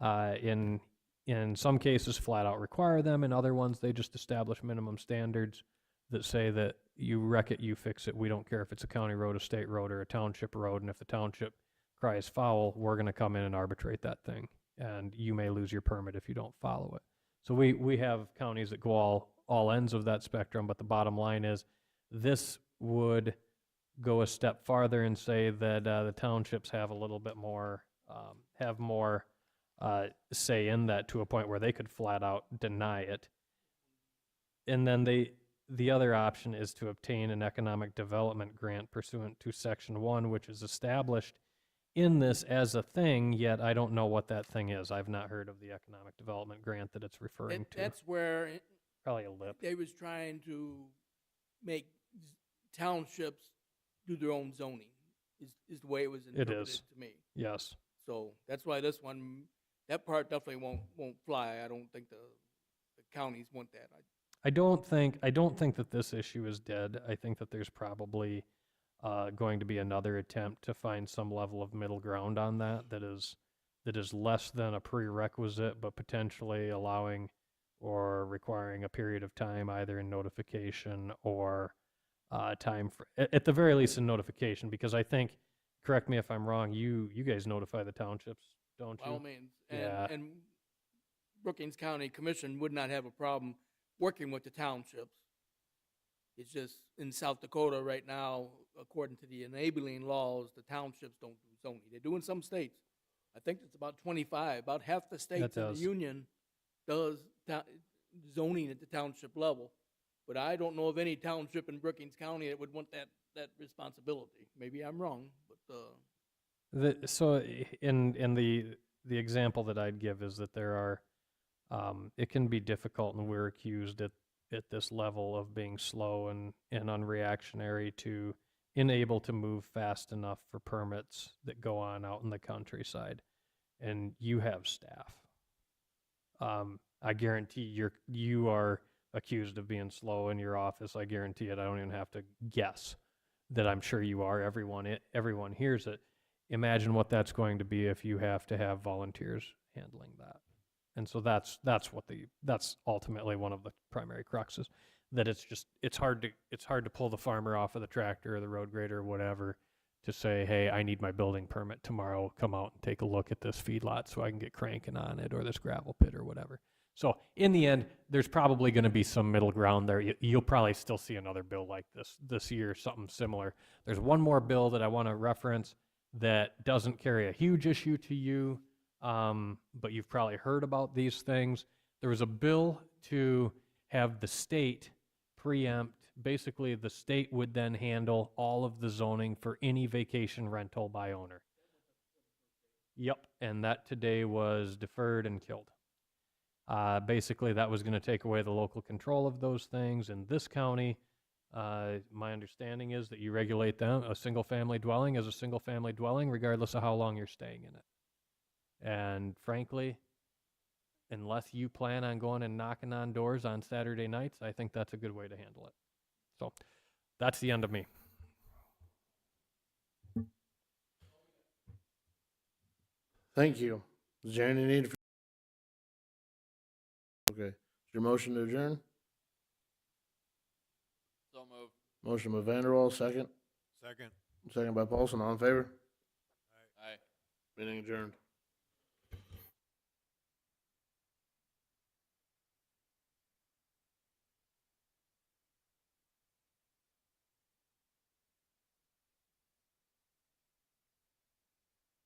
In some cases, flat out require them. In other ones, they just establish minimum standards that say that you wreck it, you fix it. We don't care if it's a county road, a state road, or a township road. And if the township cries foul, we're going to come in and arbitrate that thing. And you may lose your permit if you don't follow it. So we have counties that go all ends of that spectrum. But the bottom line is this would go a step farther and say that the townships have a little bit more, have more say in that, to a point where they could flat out deny it. And then the other option is to obtain an economic development grant pursuant to Section 1, which is established in this as a thing, yet I don't know what that thing is. I've not heard of the economic development grant that it's referring to. That's where Probably a lip. they was trying to make townships do their own zoning, is the way it was interpreted to me. Yes. So that's why this one, that part definitely won't fly. I don't think the counties want that. I don't think that this issue is dead. I think that there's probably going to be another attempt to find some level of middle ground on that is less than a prerequisite, but potentially allowing or requiring a period of time either in notification or time for, at the very least in notification, because I think, correct me if I'm wrong, you guys notify the townships, don't you? By all means. Yeah. And Brookings County Commission would not have a problem working with the townships. It's just in South Dakota right now, according to the enabling laws, the townships don't do zoning. They do in some states. I think it's about 25. About half the states in the union does zoning at the township level. But I don't know of any township in Brookings County that would want that responsibility. Maybe I'm wrong, but So in the example that I'd give is that there are, it can be difficult, and we're accused at this level of being slow and unreactionary to unable to move fast enough for permits that go on out in the countryside. And you have staff. I guarantee you are accused of being slow in your office. I guarantee it. I don't even have to guess that I'm sure you are. Everyone hears it. Imagine what that's going to be if you have to have volunteers handling that. And so that's ultimately one of the primary cruxes, that it's hard to pull the farmer off of the tractor or the road grader or whatever to say, hey, I need my building permit tomorrow. Come out and take a look at this feedlot so I can get cranking on it, or this gravel pit or whatever. So in the end, there's probably going to be some middle ground there. You'll probably still see another bill like this year, something similar. There's one more bill that I want to reference that doesn't carry a huge issue to you, but you've probably heard about these things. There was a bill to have the state preempt. Basically, the state would then handle all of the zoning for any vacation rental by owner. Yep, and that today was deferred and killed. Basically, that was going to take away the local control of those things in this county. My understanding is that you regulate them. A single-family dwelling is a single-family dwelling, regardless of how long you're staying in it. And frankly, unless you plan on going and knocking on doors on Saturday nights, I think that's a good way to handle it. So that's the end of me. Thank you. Is there any need for? Okay. Is your motion to adjourn? So moved. Motion by Vanderwall, second. Second. Second by Paulson, all in favor? Aye. Meeting adjourned.